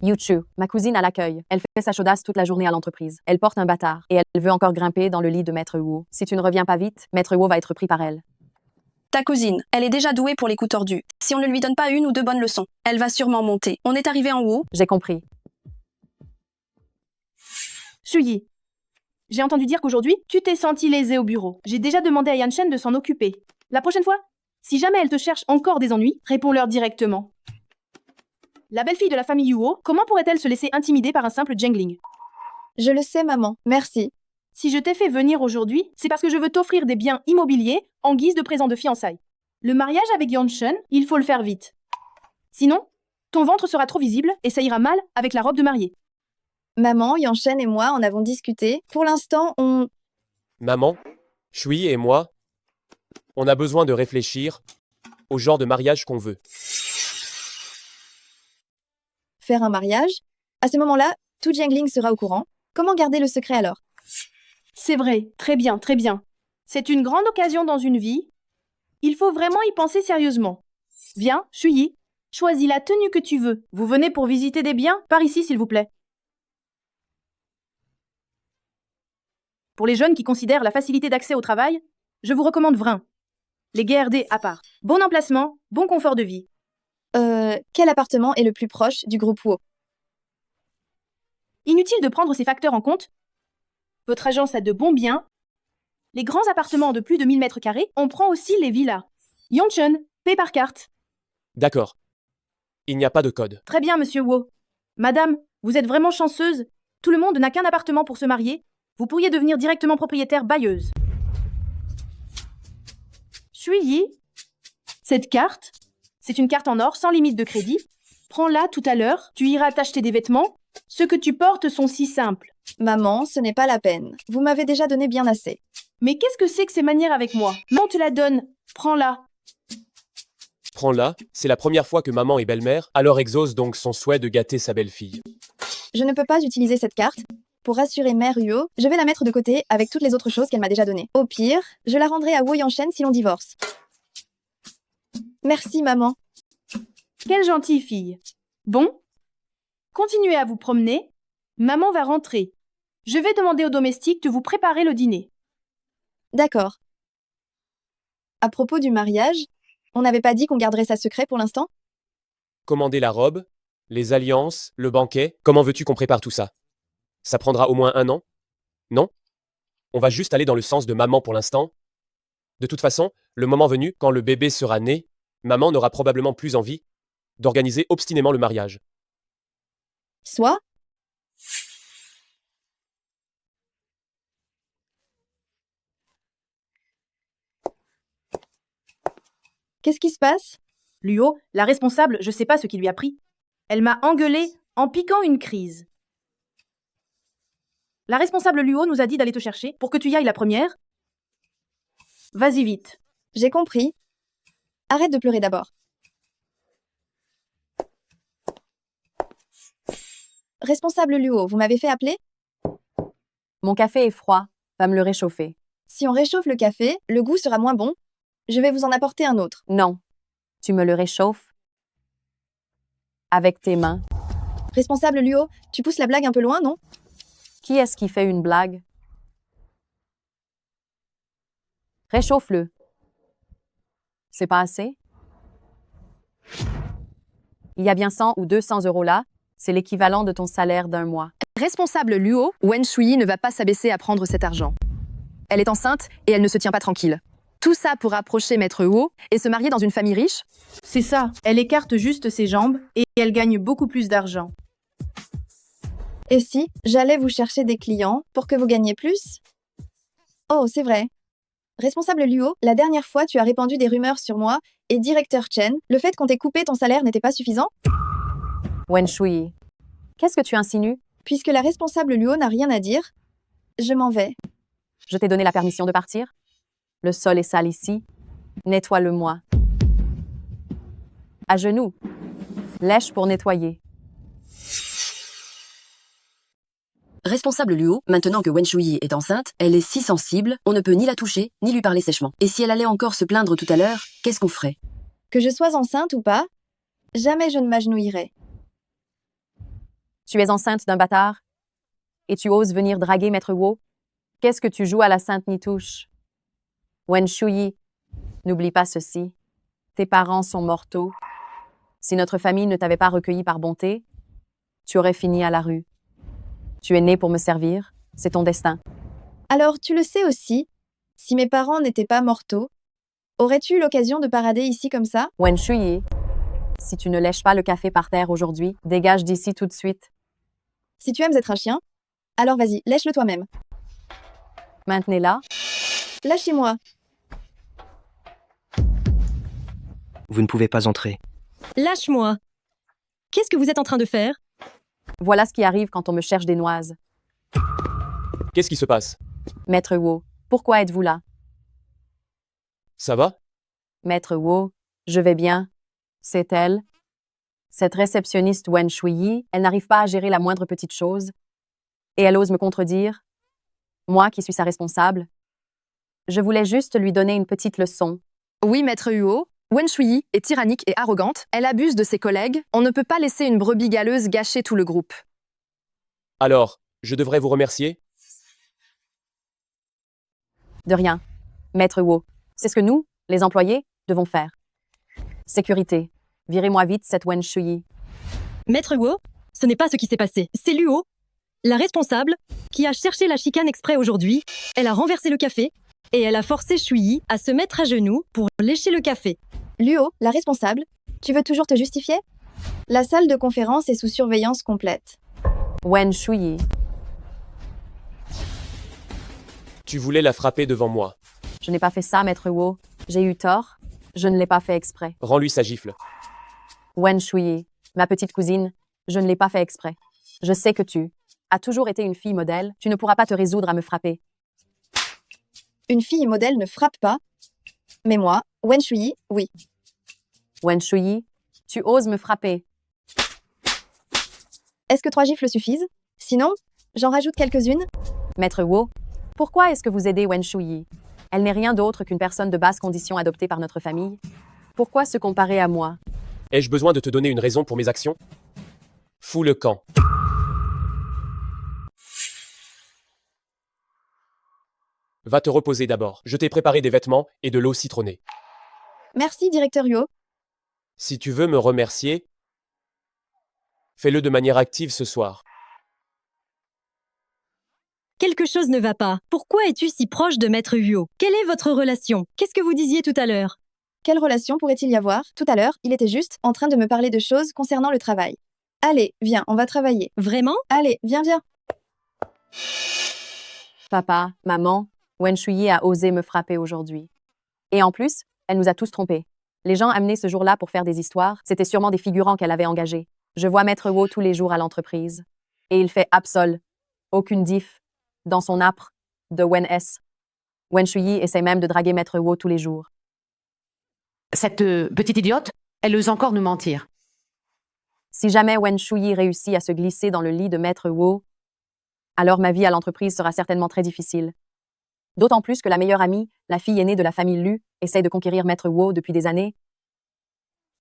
Yuchu, ma cousine à l'accueil. Elle fait sa chaudasse toute la journée à l'entreprise. Elle porte un bâtard et elle veut encore grimper dans le lit de Maître Wu. Si tu ne reviens pas vite, Maître Wu va être pris par elle. Ta cousine, elle est déjà douée pour les coups tordus. Si on ne lui donne pas une ou deux bonnes leçons, elle va sûrement monter. On est arrivé en haut. J'ai compris. Shuyi, j'ai entendu dire qu'aujourd'hui, tu t'es senti lésée au bureau. J'ai déjà demandé à Yanshen de s'en occuper. La prochaine fois, si jamais elle te cherche encore des ennuis, réponds-leur directement. La belle-fille de la famille Yuo, comment pourrait-elle se laisser intimider par un simple jangling? Je le sais, maman. Merci. Si je t'ai fait venir aujourd'hui, c'est parce que je veux t'offrir des biens immobiliers en guise de présent de fiançailles. Le mariage avec Yanshen, il faut le faire vite. Sinon, ton ventre sera trop visible et ça ira mal avec la robe de mariée. Maman, Yanshen et moi en avons discuté. Pour l'instant, on... Maman, Shui et moi, on a besoin de réfléchir au genre de mariage qu'on veut. Faire un mariage? À ce moment-là, tout Jiangling sera au courant. Comment garder le secret alors? C'est vrai, très bien, très bien. C'est une grande occasion dans une vie. Il faut vraiment y penser sérieusement. Viens, Shuyi, choisis la tenue que tu veux. Vous venez pour visiter des biens? Par ici, s'il vous plaît. Pour les jeunes qui considèrent la facilité d'accès au travail, je vous recommande Vrin. Les GRD à part. Bon emplacement, bon confort de vie. Quel appartement est le plus proche du groupe Wu? Inutile de prendre ces facteurs en compte. Votre agence a de bons biens. Les grands appartements de plus de 1000 mètres carrés, on prend aussi les villas. Yongchun, paie par carte. D'accord. Il n'y a pas de code. Très bien, monsieur Wu. Madame, vous êtes vraiment chanceuse. Tout le monde n'a qu'un appartement pour se marier. Vous pourriez devenir directement propriétaire bailleuse. Shuyi, cette carte, c'est une carte en or sans limite de crédit. Prends-la tout à l'heure, tu iras t'acheter des vêtements. Ceux que tu portes sont si simples. Maman, ce n'est pas la peine. Vous m'avez déjà donné bien assez. Mais qu'est-ce que c'est que ces manières avec moi? Maman te la donne. Prends-la. Prends-la, c'est la première fois que maman est belle-mère, alors exauce donc son souhait de gâter sa belle-fille. Je ne peux pas utiliser cette carte. Pour rassurer Mère Yuo, je vais la mettre de côté avec toutes les autres choses qu'elle m'a déjà données. Au pire, je la rendrai à Wu Yanshen si l'on divorce. Merci, maman. Quelle gentille fille. Bon, continuez à vous promener. Maman va rentrer. Je vais demander aux domestiques de vous préparer le dîner. D'accord. À propos du mariage, on n'avait pas dit qu'on garderait ça secret pour l'instant? Commander la robe, les alliances, le banquet, comment veux-tu qu'on prépare tout ça? Ça prendra au moins 1 an? Non? On va juste aller dans le sens de maman pour l'instant. De toute façon, le moment venu, quand le bébé sera né, maman n'aura probablement plus envie d'organiser obstinément le mariage. Soit. Qu'est-ce qui se passe? Luo, la responsable, je sais pas ce qui lui a pris. Elle m'a engueulée en piquant une crise. La responsable Luo nous a dit d'aller te chercher pour que tu y ailles la première. Vas-y vite. J'ai compris. Arrête de pleurer d'abord. Responsable Luo, vous m'avez fait appeler? Mon café est froid. Va me le réchauffer. Si on réchauffe le café, le goût sera moins bon. Je vais vous en apporter un autre. Non. Tu me le réchauffes avec tes mains. Responsable Luo, tu pousses la blague un peu loin, non? Qui est-ce qui fait une blague? Réchauffe-le. C'est pas assez? Il y a bien 100 ou 200 € là. C'est l'équivalent de ton salaire d'1 mois. Responsable Luo, Wen Shuyi ne va pas s'abaisser à prendre cet argent. Elle est enceinte et elle ne se tient pas tranquille. Tout ça pour approcher Maître Wu et se marier dans une famille riche? C'est ça, elle écarte juste ses jambes et elle gagne beaucoup plus d'argent. Et si j'allais vous chercher des clients pour que vous gagniez plus? Oh, c'est vrai. Responsable Luo, la dernière fois tu as répandu des rumeurs sur moi et directeur Chen, le fait qu'on t'ait coupé ton salaire n'était pas suffisant? Wen Shui, qu'est-ce que tu insinues? Puisque la responsable Luo n'a rien à dire, je m'en vais. Je t'ai donné la permission de partir? Le sol est sale ici. Nettoie-le-moi. À genoux. Lèche pour nettoyer. Responsable Luo, maintenant que Wen Shuyi est enceinte, elle est si sensible, on ne peut ni la toucher, ni lui parler sèchement. Et si elle allait encore se plaindre tout à l'heure, qu'est-ce qu'on ferait? Que je sois enceinte ou pas, jamais je ne m'agenouillerai. Tu es enceinte d'un bâtard? Et tu oses venir draguer Maître Wu? Qu'est-ce que tu joues à la Sainte Nitouche? Wen Shuyi, n'oublie pas ceci. Tes parents sont mortaux. Si notre famille ne t'avait pas recueilli par bonté, tu aurais fini à la rue. Tu es né pour me servir, c'est ton destin. Alors, tu le sais aussi, si mes parents n'étaient pas mortaux, aurais-tu eu l'occasion de parader ici comme ça? Wen Shuyi, si tu ne lèches pas le café par terre aujourd'hui, dégage d'ici tout de suite. Si tu aimes être un chien, alors vas-y, lèche-le toi-même. Maintenez-la. Lâchez-moi. Vous ne pouvez pas entrer. Lâche-moi. Qu'est-ce que vous êtes en train de faire? Voilà ce qui arrive quand on me cherche des noises. Qu'est-ce qui se passe? Maître Wu, pourquoi êtes-vous là? Ça va? Maître Wu, je vais bien. C'est elle. Cette réceptionniste Wen Shuyi, elle n'arrive pas à gérer la moindre petite chose. Et elle ose me contredire. Moi qui suis sa responsable. Je voulais juste lui donner une petite leçon. Oui, Maître Huo, Wen Shuyi est tyrannique et arrogante. Elle abuse de ses collègues. On ne peut pas laisser une brebis galeuse gâcher tout le groupe. Alors, je devrais vous remercier? De rien. Maître Wu, c'est ce que nous, les employés, devons faire. Sécurité. Virez-moi vite cette Wen Shuyi. Maître Wu, ce n'est pas ce qui s'est passé. C'est Luo, la responsable, qui a cherché la chicane exprès aujourd'hui. Elle a renversé le café et elle a forcé Shuyi à se mettre à genoux pour lécher le café. Luo, la responsable, tu veux toujours te justifier? La salle de conférence est sous surveillance complète. Wen Shuyi. Tu voulais la frapper devant moi. Je n'ai pas fait ça, Maître Wu. J'ai eu tort. Je ne l'ai pas fait exprès. Rends-lui sa gifle. Wen Shuyi, ma petite cousine, je ne l'ai pas fait exprès. Je sais que tu as toujours été une fille modèle. Tu ne pourras pas te résoudre à me frapper. Une fille modèle ne frappe pas. Mais moi, Wen Shuyi, oui. Wen Shuyi, tu oses me frapper. Est-ce que 3 gifles suffisent? Sinon, j'en rajoute quelques-unes? Maître Wu, pourquoi est-ce que vous aidez Wen Shuyi? Elle n'est rien d'autre qu'une personne de basse condition adoptée par notre famille. Pourquoi se comparer à moi? Ai-je besoin de te donner une raison pour mes actions? Fous le camp. Va te reposer d'abord. Je t'ai préparé des vêtements et de l'eau citronnée. Merci, directeur Yo. Si tu veux me remercier, fais-le de manière active ce soir. Quelque chose ne va pas. Pourquoi es-tu si proche de Maître Huo? Quelle est votre relation? Qu'est-ce que vous disiez tout à l'heure? Quelle relation pourrait-il y avoir? Tout à l'heure, il était juste en train de me parler de choses concernant le travail. Allez, viens, on va travailler. Vraiment? Allez, viens. Papa, maman, Wen Shuyi a osé me frapper aujourd'hui. Et en plus, elle nous a tous trompés. Les gens amenés ce jour-là pour faire des histoires, c'était sûrement des figurants qu'elle avait engagés. Je vois Maître Wu tous les jours à l'entreprise. Et il fait absol. Aucune diff. Dans son âpre de Wen S. Wen Shuyi essaie même de draguer Maître Wu tous les jours. Cette petite idiote, elle ose encore nous mentir. Si jamais Wen Shuyi réussit à se glisser dans le lit de Maître Wu, alors ma vie à l'entreprise sera certainement très difficile. D'autant plus que la meilleure amie, la fille aînée de la famille Lu, essaie de conquérir Maître Wu depuis des années.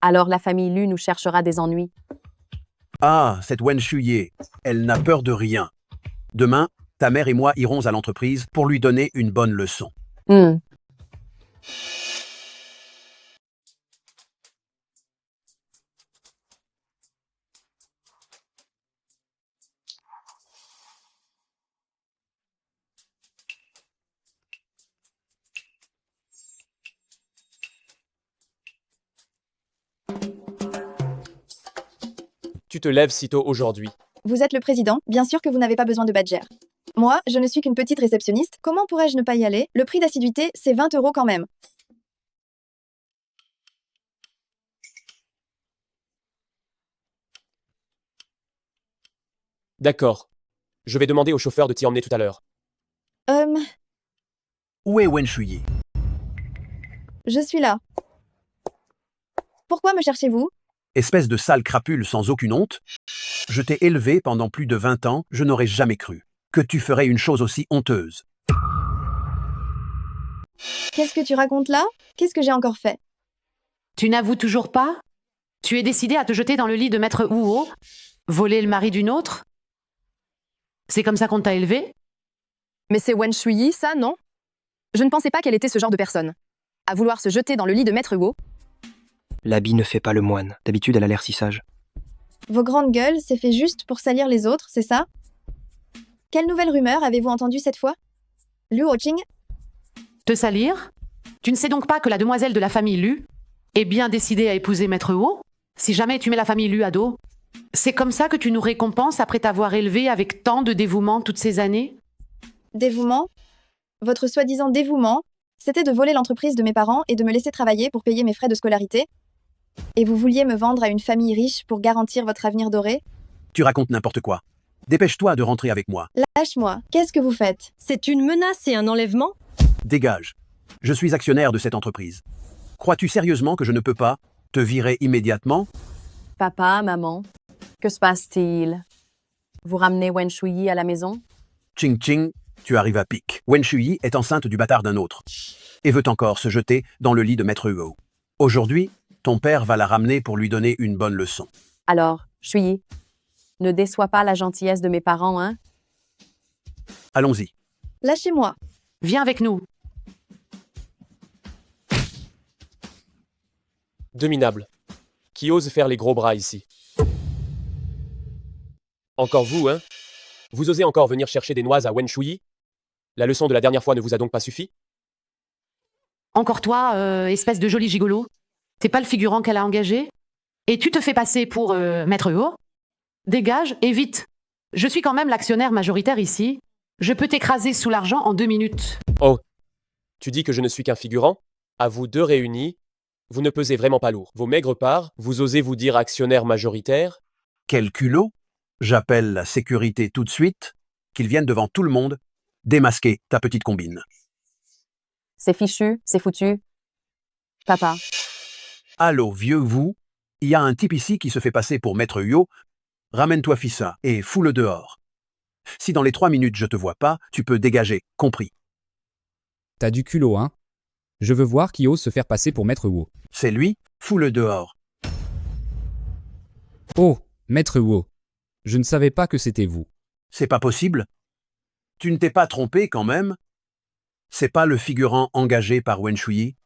Alors la famille Lu nous cherchera des ennuis. Ah, cette Wen Shuyi, elle n'a peur de rien. Demain, ta mère et moi irons à l'entreprise pour lui donner une bonne leçon. Tu te lèves si tôt aujourd'hui. Vous êtes le président, bien sûr que vous n'avez pas besoin de badger. Moi, je ne suis qu'une petite réceptionniste, comment pourrais-je ne pas y aller? Le prix d'assiduité, c'est 20 € quand même. D'accord. Je vais demander au chauffeur de t'y emmener tout à l'heure. Où est Wen Shuyi? Je suis là. Pourquoi me cherchez-vous? Espèce de sale crapule sans aucune honte. Je t'ai élevé pendant plus de 20 ans, je n'aurais jamais cru que tu ferais une chose aussi honteuse. Qu'est-ce que tu racontes là? Qu'est-ce que j'ai encore fait? Tu n'avoues toujours pas? Tu es décidé à te jeter dans le lit de Maître Huo? Voler le mari d'une autre? C'est comme ça qu'on t'a élevé? Mais c'est Wen Shuyi, ça, non? Je ne pensais pas qu'elle était ce genre de personne. À vouloir se jeter dans le lit de Maître Hugo. L'habit ne fait pas le moine. D'habitude, elle a l'air si sage. Vos grandes gueules, c'est fait juste pour salir les autres, c'est ça? Quelle nouvelle rumeur avez-vous entendue cette fois? Liu Hoqing? Te salir? Tu ne sais donc pas que la demoiselle de la famille Lu est bien décidée à épouser Maître Hugo? Si jamais tu mets la famille Lu à dos, c'est comme ça que tu nous récompenses après t'avoir élevé avec tant de dévouement toutes ces années? Dévouement? Votre soi-disant dévouement, c'était de voler l'entreprise de mes parents et de me laisser travailler pour payer mes frais de scolarité? Et vous vouliez me vendre à une famille riche pour garantir votre avenir doré? Tu racontes n'importe quoi. Dépêche-toi de rentrer avec moi. Lâche-moi, qu'est-ce que vous faites? C'est une menace et un enlèvement? Dégage. Je suis actionnaire de cette entreprise. Crois-tu sérieusement que je ne peux pas te virer immédiatement? Papa, maman, que se passe-t-il? Vous ramenez Wen Shuyi à la maison? Ching Ching, tu arrives à pic. Wen Shuyi est enceinte du bâtard d'un autre et veut encore se jeter dans le lit de Maître Hugo. Aujourd'hui, ton père va la ramener pour lui donner une bonne leçon. Alors, Shuyi, ne déçois pas la gentillesse de mes parents, hein? Allons-y. Lâchez-moi. Viens avec nous. Deux minables. Qui ose faire les gros bras ici? Encore vous, hein? Vous osez encore venir chercher des noises à Wen Shuyi? La leçon de la dernière fois ne vous a donc pas suffi? Encore toi, espèce de joli gigolo. T'es pas le figurant qu'elle a engagé? Et tu te fais passer pour Maître Hugo? Dégage et vite. Je suis quand même l'actionnaire majoritaire ici. Je peux t'écraser sous l'argent en 2 minutes. Oh, tu dis que je ne suis qu'un figurant? À vous deux réunis, vous ne pesez vraiment pas lourd. Vos maigres parts, vous osez vous dire actionnaire majoritaire? Quel culot! J'appelle la sécurité tout de suite, qu'ils viennent devant tout le monde démasquer ta petite combine. C'est fichu, c'est foutu. Papa. Allô, vieux vous, il y a un type ici qui se fait passer pour Maître Hugo. Ramène-toi Fissa et fous-le dehors. Si dans les 3 minutes je te vois pas, tu peux dégager, compris. T'as du culot, hein? Je veux voir qui ose se faire passer pour Maître Hugo. C'est lui, fous-le dehors. Oh, Maître Hugo. Je ne savais pas que c'était vous. C'est pas possible. Tu ne t'es pas trompé quand même? C'est pas le figurant engagé par Wen Shuyi?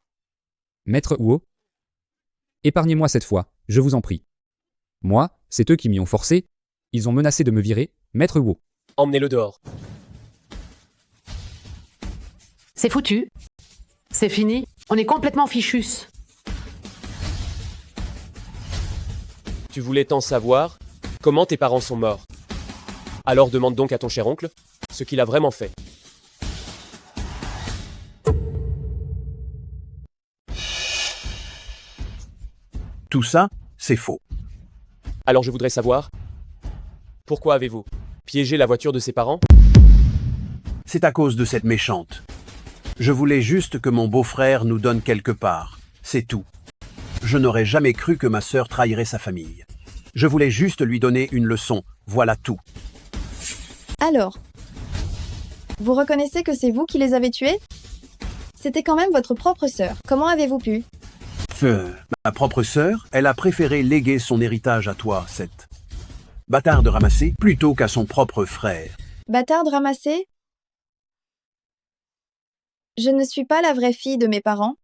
Maître Hugo? Épargnez-moi cette fois, je vous en prie. Moi, c'est eux qui m'y ont forcé. Ils ont menacé de me virer, Maître Hugo. Emmenez-le dehors. C'est foutu. C'est fini. On est complètement fichus. Tu voulais tant savoir comment tes parents sont morts. Alors demande donc à ton cher oncle ce qu'il a vraiment fait. Tout ça, c'est faux. Alors je voudrais savoir, pourquoi avez-vous piégé la voiture de ses parents? C'est à cause de cette méchante. Je voulais juste que mon beau-frère nous donne quelque part. C'est tout. Je n'aurais jamais cru que ma sœur trahirait sa famille. Je voulais juste lui donner une leçon. Voilà tout. Alors, vous reconnaissez que c'est vous qui les avez tués? C'était quand même votre propre sœur. Comment avez-vous pu? Ma propre sœur, elle a préféré léguer son héritage à toi, cette bâtarde ramassée, plutôt qu'à son propre frère. Bâtarde ramassée? Je ne suis pas la vraie fille de mes parents.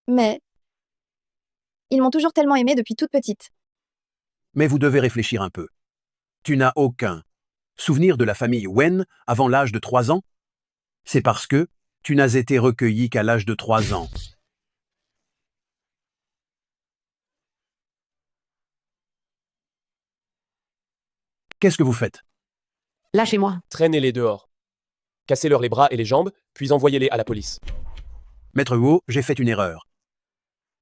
Mais ils m'ont toujours tellement aimée depuis toute petite. Mais vous devez réfléchir un peu. Tu n'as aucun souvenir de la famille Wen avant l'âge de 3 ans? C'est parce que tu n'as été recueilli qu'à l'âge de 3 ans. Qu'est-ce que vous faites? Lâchez-moi. Traînez-les dehors. Cassez-leur les bras et les jambes, puis envoyez-les à la police. Maître Hugo, j'ai fait une erreur.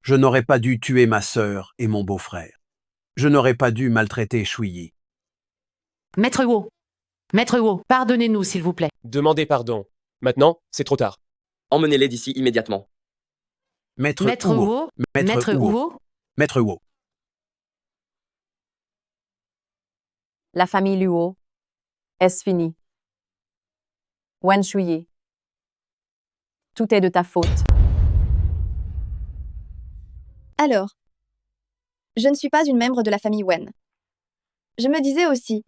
Je n'aurais pas dû tuer ma sœur et mon beau-frère. Je n'aurais pas dû maltraiter Shuyi. Maître Hugo. Maître Hugo, pardonnez-nous s'il vous plaît. Demandez pardon. Maintenant, c'est trop tard. Emmenez-les d'ici immédiatement. Maître Hugo. Maître Hugo. Maître Hugo. La famille Luo. Est-ce fini? Wen Shuyi. Tout est de ta faute. Alors, Je ne suis pas une membre de la famille Wen. Je me disais aussi,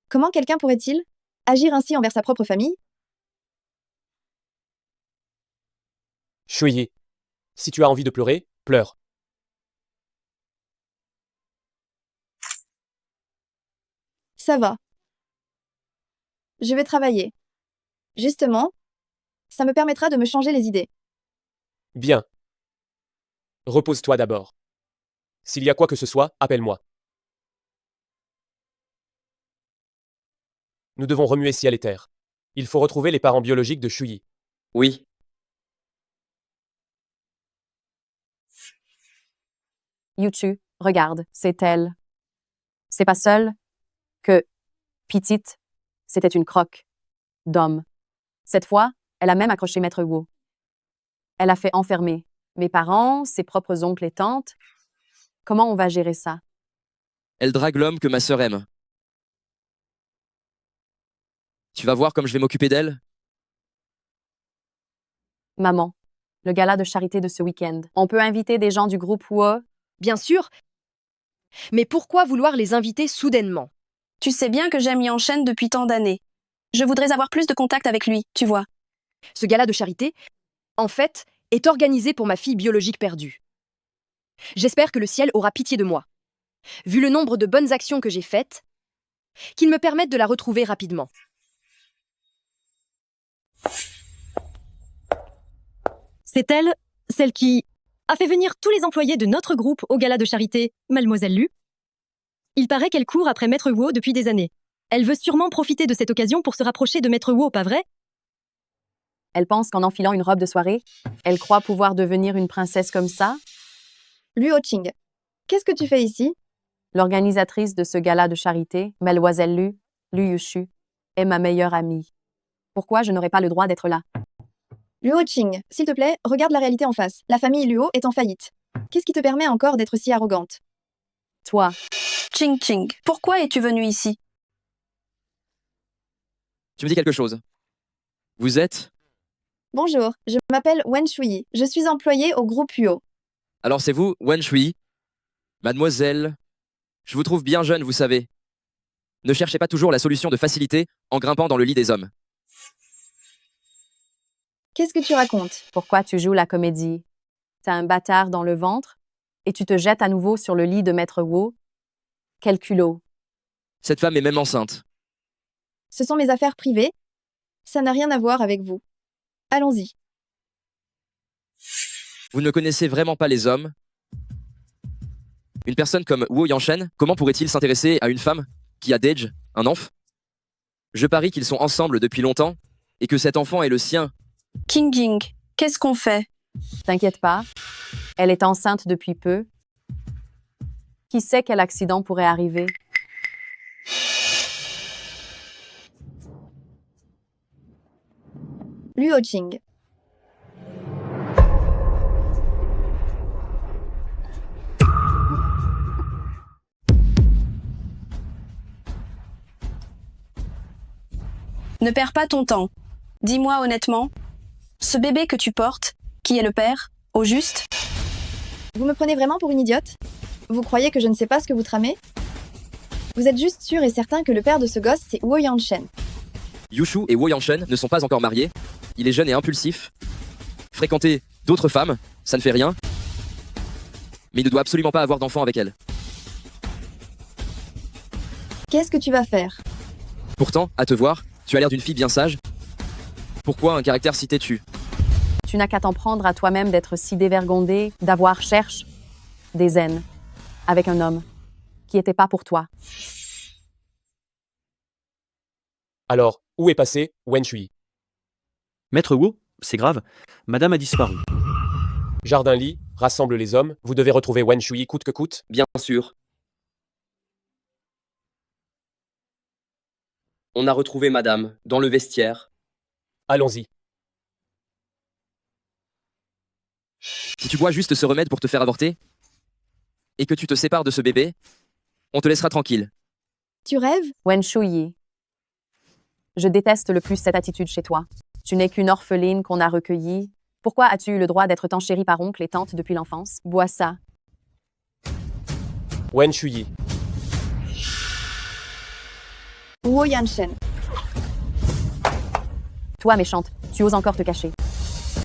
comment quelqu'un pourrait-il agir ainsi envers sa propre famille? Shuyi. Si tu as envie de pleurer, pleure. Ça va. Je vais travailler. Justement, ça me permettra de me changer les idées. Bien. Repose-toi d'abord. S'il y a quoi que ce soit, appelle-moi. Nous devons remuer ciel et terre. Il faut retrouver les parents biologiques de Shuyi. Oui. Yuchu, regarde, c'est elle. C'est pas seul que petite, c'était une croque d'homme. Cette fois, elle a même accroché Maître Wu. Elle a fait enfermer mes parents, ses propres oncles et tantes. Comment on va gérer ça? Elle drague l'homme que ma sœur aime. Tu vas voir comme je vais m'occuper d'elle. Maman, le gala de charité de ce week-end. On peut inviter des gens du groupe Wu? Bien sûr. Mais pourquoi vouloir les inviter soudainement? Tu sais bien que j'aime Yang depuis tant d'années. Je voudrais avoir plus de contact avec lui, tu vois. Ce gala de charité, en fait, est organisé pour ma fille biologique perdue. J'espère que le ciel aura pitié de moi, vu le nombre de bonnes actions que j'ai faites, qu'il me permette de la retrouver rapidement. C'est elle, celle qui a fait venir tous les employés de notre groupe au gala de charité, Mademoiselle Lu. Il paraît qu'elle court après Maître Wu depuis des années. Elle veut sûrement profiter de cette occasion pour se rapprocher de Maître Wu, pas vrai? Elle pense qu'en enfilant une robe de soirée, elle croit pouvoir devenir une princesse comme ça? Luo Qing, qu'est-ce que tu fais ici? L'organisatrice de ce gala de charité, Mademoiselle Lu Yushu, est ma meilleure amie. Pourquoi je n'aurais pas le droit d'être là? Luo Qing, s'il te plaît, regarde la réalité en face. La famille Luo est en faillite. Qu'est-ce qui te permet encore d'être si arrogante? Toi. Ching Ching, pourquoi es-tu venu ici? Tu me dis quelque chose. Vous êtes? Bonjour, je m'appelle Wen Shuyi. Je suis employée au groupe Huo. Alors c'est vous, Wen Shui? Mademoiselle, je vous trouve bien jeune, vous savez. Ne cherchez pas toujours la solution de facilité en grimpant dans le lit des hommes. Qu'est-ce que tu racontes? Pourquoi tu joues la comédie? T'as un bâtard dans le ventre et tu te jettes à nouveau sur le lit de Maître Wu? Quel culot! Cette femme est même enceinte. Ce sont mes affaires privées. Ça n'a rien à voir avec vous. Allons-y. Vous ne connaissez vraiment pas les hommes. Une personne comme Wu Yanshen, comment pourrait-il s'intéresser à une femme qui a Deij, un enfant? Je parie qu'ils sont ensemble depuis longtemps et que cet enfant est le sien. King Jing, qu'est-ce qu'on fait? T'inquiète pas, elle est enceinte depuis peu. Qui sait quel accident pourrait arriver? Luo Qing. Ne perds pas ton temps. Dis-moi honnêtement, ce bébé que tu portes, qui est le père, au juste? Vous me prenez vraiment pour une idiote? Vous croyez que je ne sais pas ce que vous tramez? Vous êtes juste sûr et certain que le père de ce gosse, c'est Wu Yanshen. Yushu et Wu Yanshen ne sont pas encore mariés. Il est jeune et impulsif. Fréquenter d'autres femmes, ça ne fait rien. Mais il ne doit absolument pas avoir d'enfant avec elle. Qu'est-ce que tu vas faire? Pourtant, à te voir, tu as l'air d'une fille bien sage. Pourquoi un caractère si têtu? Tu n'as qu'à t'en prendre à toi-même d'être si dévergondé, d'avoir cherché des haines avec un homme qui n'était pas pour toi. Alors, où est passé Wen Shui? Maître Wu, c'est grave. Madame a disparu. Jardin Li, rassemble les hommes. Vous devez retrouver Wen Shui coûte que coûte. Bien sûr. On a retrouvé madame, dans le vestiaire. Allons-y. Si tu bois juste ce remède pour te faire avorter, et que tu te sépares de ce bébé, on te laissera tranquille. Tu rêves? Wen Shuyi. Je déteste le plus cette attitude chez toi. Tu n'es qu'une orpheline qu'on a recueillie. Pourquoi as-tu eu le droit d'être tant chérie par oncle et tante depuis l'enfance? Bois ça. Wen Shuyi. Wu Yanshen. Toi, méchante, tu oses encore te cacher.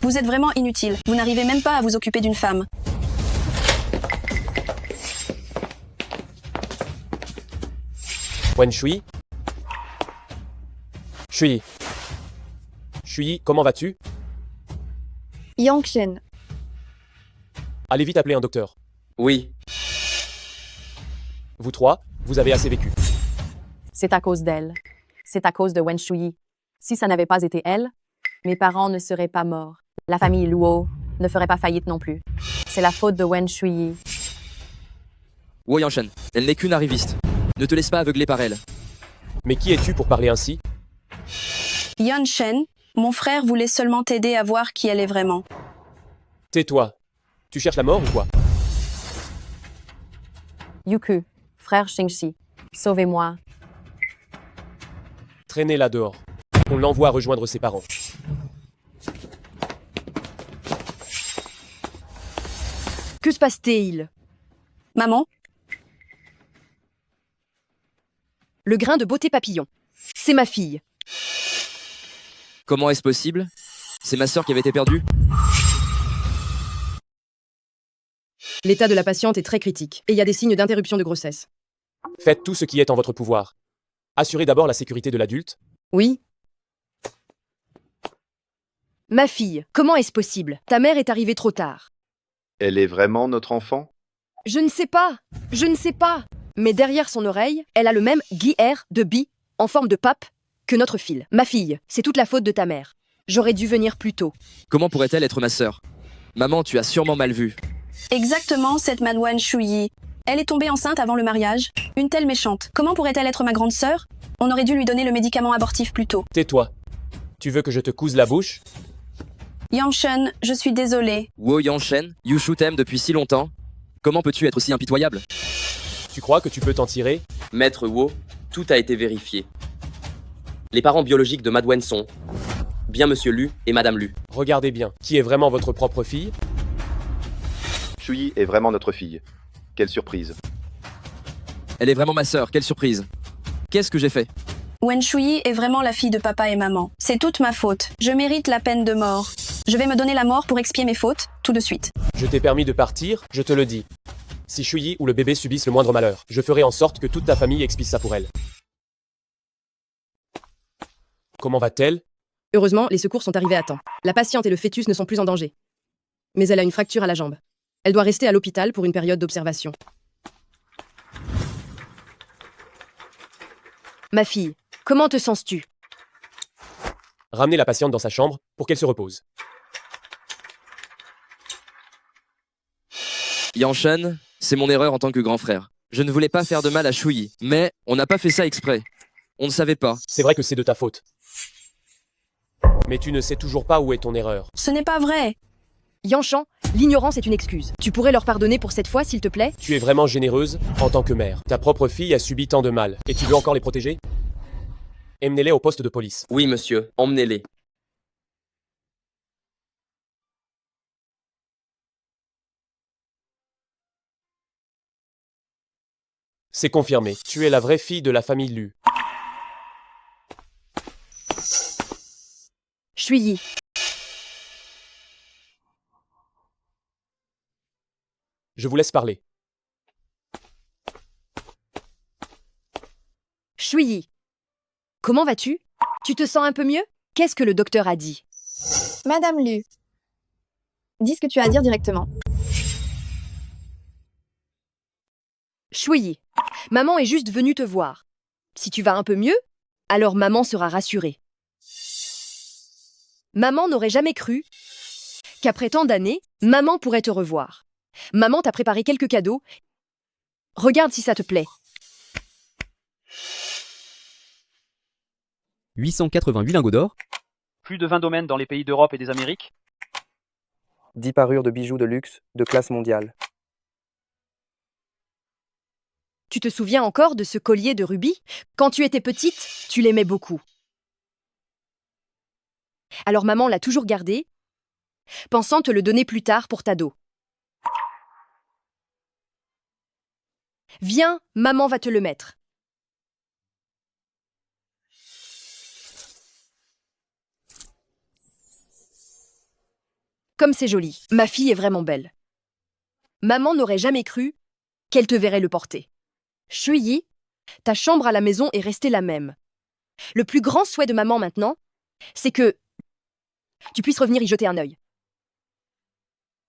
Vous êtes vraiment inutile. Vous n'arrivez même pas à vous occuper d'une femme. Wen Shuyi. Shuyi. Shuyi, comment vas-tu? Yangshen. Allez vite appeler un docteur. Oui, Vous trois, vous avez assez vécu. C'est à cause d'elle. C'est à cause de Wen Shuyi. Si ça n'avait pas été elle, mes parents ne seraient pas morts. La famille Luo ne ferait pas faillite non plus. C'est la faute de Wen Shuyi. Wo Yanshen, elle n'est qu'une arriviste. Ne te laisse pas aveugler par elle. Mais qui es-tu pour parler ainsi? Yanshen, mon frère voulait seulement t'aider à voir qui elle est vraiment. Tais-toi. Tu cherches la mort ou quoi? Yuku, frère Shingxi, sauvez-moi. Traînez-la dehors. On l'envoie rejoindre ses parents. Que se passe-t-il? Maman? Le grain de beauté papillon. C'est ma fille. Comment est-ce possible? C'est ma sœur qui avait été perdue? L'état de la patiente est très critique et il y a des signes d'interruption de grossesse. Faites tout ce qui est en votre pouvoir. Assurez d'abord la sécurité de l'adulte. Oui? Ma fille, comment est-ce possible? Ta mère est arrivée trop tard. Elle est vraiment notre enfant? Je ne sais pas. Je ne sais pas. Mais derrière son oreille, elle a le même guière de bi en forme de pape que notre fille. Ma fille, c'est toute la faute de ta mère. J'aurais dû venir plus tôt. Comment pourrait-elle être ma sœur? Maman, tu as sûrement mal vu. Exactement, cette Mademoiselle Shuyi. Elle est tombée enceinte avant le mariage. Une telle méchante. Comment pourrait-elle être ma grande sœur? On aurait dû lui donner le médicament abortif plus tôt. Tais-toi. Tu veux que je te couse la bouche? Yanshen, je suis désolée. Wo Yanshen, Yushu t'aime depuis si longtemps. Comment peux-tu être aussi impitoyable? Tu crois que tu peux t'en tirer? Maître Wo, tout a été vérifié. Les parents biologiques de Madwen sont bien Monsieur Lu et Madame Lu. Regardez bien, qui est vraiment votre propre fille? Shuyi est vraiment notre fille. Quelle surprise. Elle est vraiment ma sœur, quelle surprise. Qu'est-ce que j'ai fait? Wen Shuyi est vraiment la fille de papa et maman. C'est toute ma faute. Je mérite la peine de mort. Je vais me donner la mort pour expier mes fautes, tout de suite. Je t'ai permis de partir, je te le dis. Si Shuyi ou le bébé subissent le moindre malheur, je ferai en sorte que toute ta famille expie ça pour elle. Comment va-t-elle? Heureusement, les secours sont arrivés à temps. La patiente et le fœtus ne sont plus en danger. Mais elle a une fracture à la jambe. Elle doit rester à l'hôpital pour une période d'observation. Ma fille, comment te sens-tu? Ramenez la patiente dans sa chambre pour qu'elle se repose. Yanshen, c'est mon erreur en tant que grand frère. Je ne voulais pas faire de mal à Shuyi, mais on n'a pas fait ça exprès. On ne savait pas. C'est vrai que c'est de ta faute. Mais tu ne sais toujours pas où est ton erreur. Ce n'est pas vrai. Yanshan, l'ignorance est une excuse. Tu pourrais leur pardonner pour cette fois, s'il te plaît? Tu es vraiment généreuse en tant que mère. Ta propre fille a subi tant de mal. Et tu veux encore les protéger? Emmenez-les au poste de police. Oui, monsieur, emmenez-les. C'est confirmé. Tu es la vraie fille de la famille Lu. Shuyi. Je vous laisse parler. Shuyi. Comment vas-tu? Tu te sens un peu mieux? Qu'est-ce que le docteur a dit? Madame Lu. Dis ce que tu as à dire directement. Shuyi. Maman est juste venue te voir. Si tu vas un peu mieux, alors maman sera rassurée. Maman n'aurait jamais cru qu'après tant d'années, maman pourrait te revoir. Maman t'a préparé quelques cadeaux. Regarde si ça te plaît. 888 lingots d'or. Plus de 20 domaines dans les pays d'Europe et des Amériques. 10 parures de bijoux de luxe de classe mondiale. Tu te souviens encore de ce collier de rubis? Quand tu étais petite, tu l'aimais beaucoup. Alors maman l'a toujours gardé, pensant te le donner plus tard pour ta dot. Viens, maman va te le mettre. Comme c'est joli, ma fille est vraiment belle. Maman n'aurait jamais cru qu'elle te verrait le porter. Shuyi, ta chambre à la maison est restée la même. Le plus grand souhait de maman maintenant, c'est que tu puisses revenir y jeter un œil.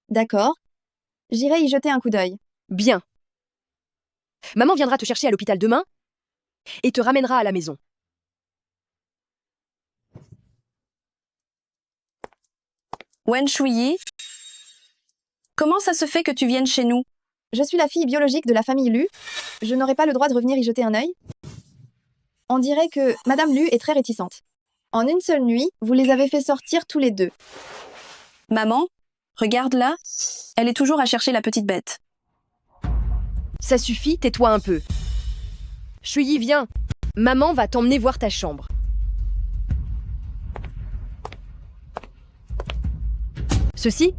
D'accord. J'irai y jeter un coup d'œil. Bien. Maman viendra te chercher à l'hôpital demain et te ramènera à la maison. Wen Shuyi, comment ça se fait que tu viennes chez nous? Je suis la fille biologique de la famille Lu. Je n'aurai pas le droit de revenir y jeter un œil? On dirait que Madame Lu est très réticente. En une seule nuit, vous les avez fait sortir tous les deux. Maman, regarde là. Elle est toujours à chercher la petite bête. Ça suffit, tais-toi un peu. Shuyi, viens. Maman va t'emmener voir ta chambre. Ceci?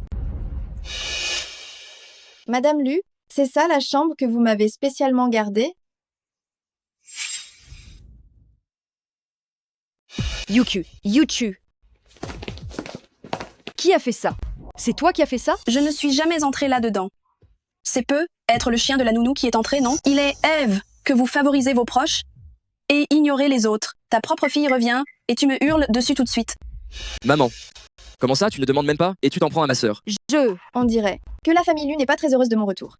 Madame Lu, c'est ça la chambre que vous m'avez spécialement gardée? Yuchu. Qui a fait ça? C'est toi qui as fait ça? Je ne suis jamais entrée là-dedans. C'est peu être le chien de la nounou qui est entré, non? Il est Eve que vous favorisez vos proches et ignorez les autres. Ta propre fille revient et tu me hurles dessus tout de suite. Maman, comment ça, tu ne demandes même pas et tu t'en prends à ma sœur? On dirait que la famille Lu n'est pas très heureuse de mon retour.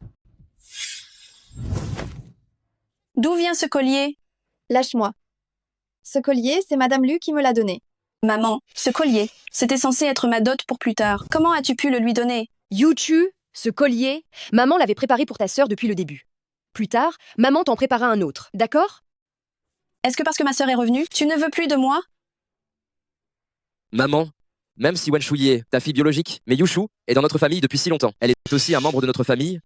D'où vient ce collier? Lâche-moi. Ce collier, c'est Madame Lu qui me l'a donné. Maman, ce collier, c'était censé être ma dot pour plus tard. Comment as-tu pu le lui donner? Yuchu, ce collier, maman l'avait préparé pour ta sœur depuis le début. Plus tard, maman t'en prépara un autre, d'accord? Est-ce que parce que ma sœur est revenue, tu ne veux plus de moi? Maman, même si Wen Shuyi est ta fille biologique, mais Yushu est dans notre famille depuis si longtemps. Elle est aussi un membre de notre famille.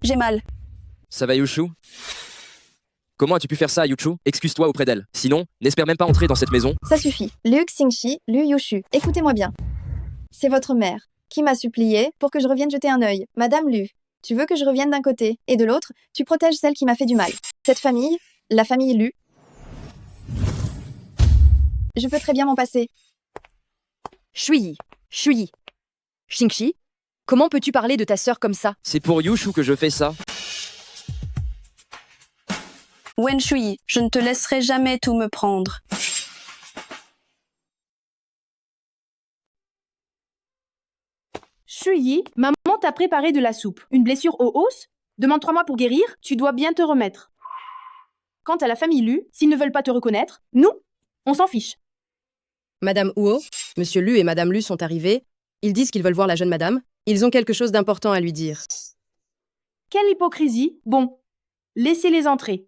J'ai mal. Ça va, Yushu? Comment as-tu pu faire ça à Yushu? Excuse-toi auprès d'elle. Sinon, n'espère même pas entrer dans cette maison. Ça suffit. Liu Xingxi, Lu Yushu, écoutez-moi bien. C'est votre mère qui m'a supplié pour que je revienne jeter un œil. Madame Lu, tu veux que je revienne d'un côté, et de l'autre, tu protèges celle qui m'a fait du mal. Cette famille, la famille Lu, je peux très bien m'en passer. Shuyi. Xingxi, comment peux-tu parler de ta sœur comme ça? C'est pour Yushu que je fais ça. Wen Shuyi, je ne te laisserai jamais tout me prendre. Shuyi, maman t'a préparé de la soupe. Une blessure au os? Demande 3 mois pour guérir, tu dois bien te remettre. Quant à la famille Lu, s'ils ne veulent pas te reconnaître, nous, on s'en fiche. Madame Huo, Monsieur Lu et Madame Lu sont arrivés. Ils disent qu'ils veulent voir la jeune madame. Ils ont quelque chose d'important à lui dire. Quelle hypocrisie! Bon, laissez-les entrer.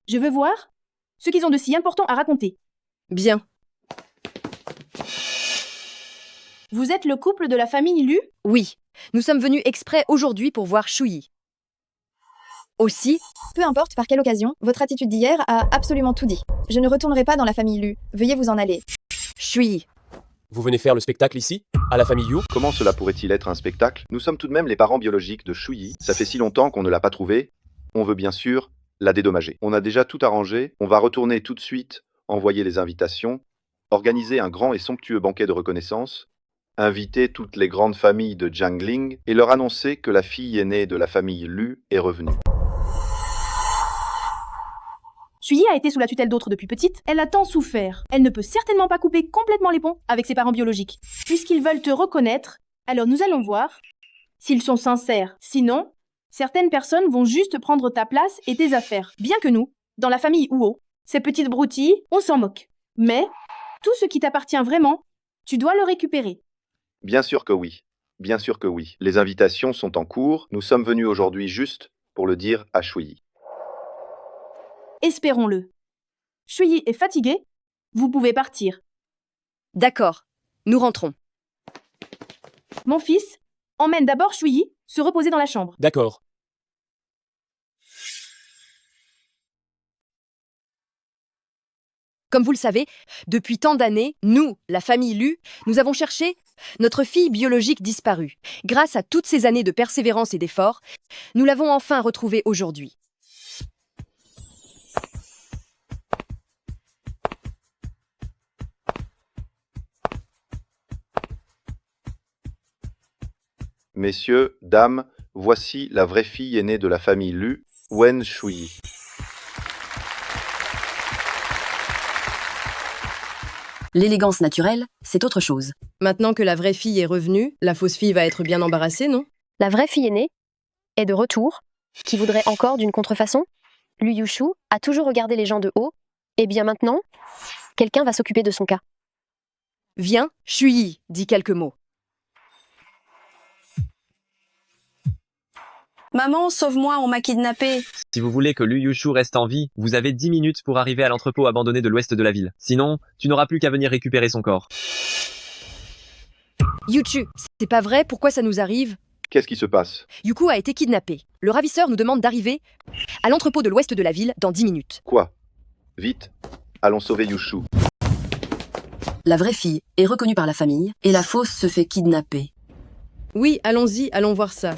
Je veux voir ce qu'ils ont de si important à raconter. Bien. Vous êtes le couple de la famille Lu? Oui, nous sommes venus exprès aujourd'hui pour voir Shuyi. Aussi, peu importe par quelle occasion, votre attitude d'hier a absolument tout dit. Je ne retournerai pas dans la famille Lu. Veuillez vous en aller. Shuyi. Vous venez faire le spectacle ici, à la famille Yu? Comment cela pourrait-il être un spectacle? Nous sommes tout de même les parents biologiques de Shuyi. Ça fait si longtemps qu'on ne l'a pas trouvée. On veut bien sûr la dédommager. On a déjà tout arrangé. On va retourner tout de suite, envoyer les invitations, organiser un grand et somptueux banquet de reconnaissance, inviter toutes les grandes familles de Jiangling et leur annoncer que la fille aînée de la famille Lu est revenue. Shuyi a été sous la tutelle d'autres depuis petite, elle a tant souffert. Elle ne peut certainement pas couper complètement les ponts avec ses parents biologiques. Puisqu'ils veulent te reconnaître, alors nous allons voir s'ils sont sincères. Sinon, certaines personnes vont juste prendre ta place et tes affaires. Bien que nous, dans la famille Huo, ces petites broutilles, on s'en moque. Mais, tout ce qui t'appartient vraiment, tu dois le récupérer. Bien sûr que oui. Bien sûr que oui. Les invitations sont en cours. Nous sommes venus aujourd'hui juste pour le dire à Shuyi. Espérons-le. Shuyi est fatigué. Vous pouvez partir. D'accord. Nous rentrons. Mon fils, emmène d'abord Shuyi se reposer dans la chambre. D'accord. Comme vous le savez, depuis tant d'années, nous, la famille Lu, nous avons cherché Notre fille biologique disparue. Grâce à toutes ces années de persévérance et d'efforts, nous l'avons enfin retrouvée aujourd'hui. Messieurs, dames, voici la vraie fille aînée de la famille Lu, Wen Shui. L'élégance naturelle, c'est autre chose. Maintenant que la vraie fille est revenue, la fausse fille va être bien embarrassée, non? La vraie fille aînée est de retour. Qui voudrait encore d'une contrefaçon? Lu Yushu a toujours regardé les gens de haut. Et bien maintenant, quelqu'un va s'occuper de son cas. Viens, Shui, dis quelques mots. Maman, sauve-moi, on m'a kidnappée. Si vous voulez que Lu Yushu reste en vie, vous avez 10 minutes pour arriver à l'entrepôt abandonné de l'ouest de la ville. Sinon, tu n'auras plus qu'à venir récupérer son corps. Yuchu, c'est pas vrai, pourquoi ça nous arrive? Qu'est-ce qui se passe? Yuku a été kidnappé. Le ravisseur nous demande d'arriver à l'entrepôt de l'ouest de la ville dans 10 minutes. Quoi? Vite, allons sauver Yushu. La vraie fille est reconnue par la famille et la fausse se fait kidnapper. Oui, allons-y, allons voir ça.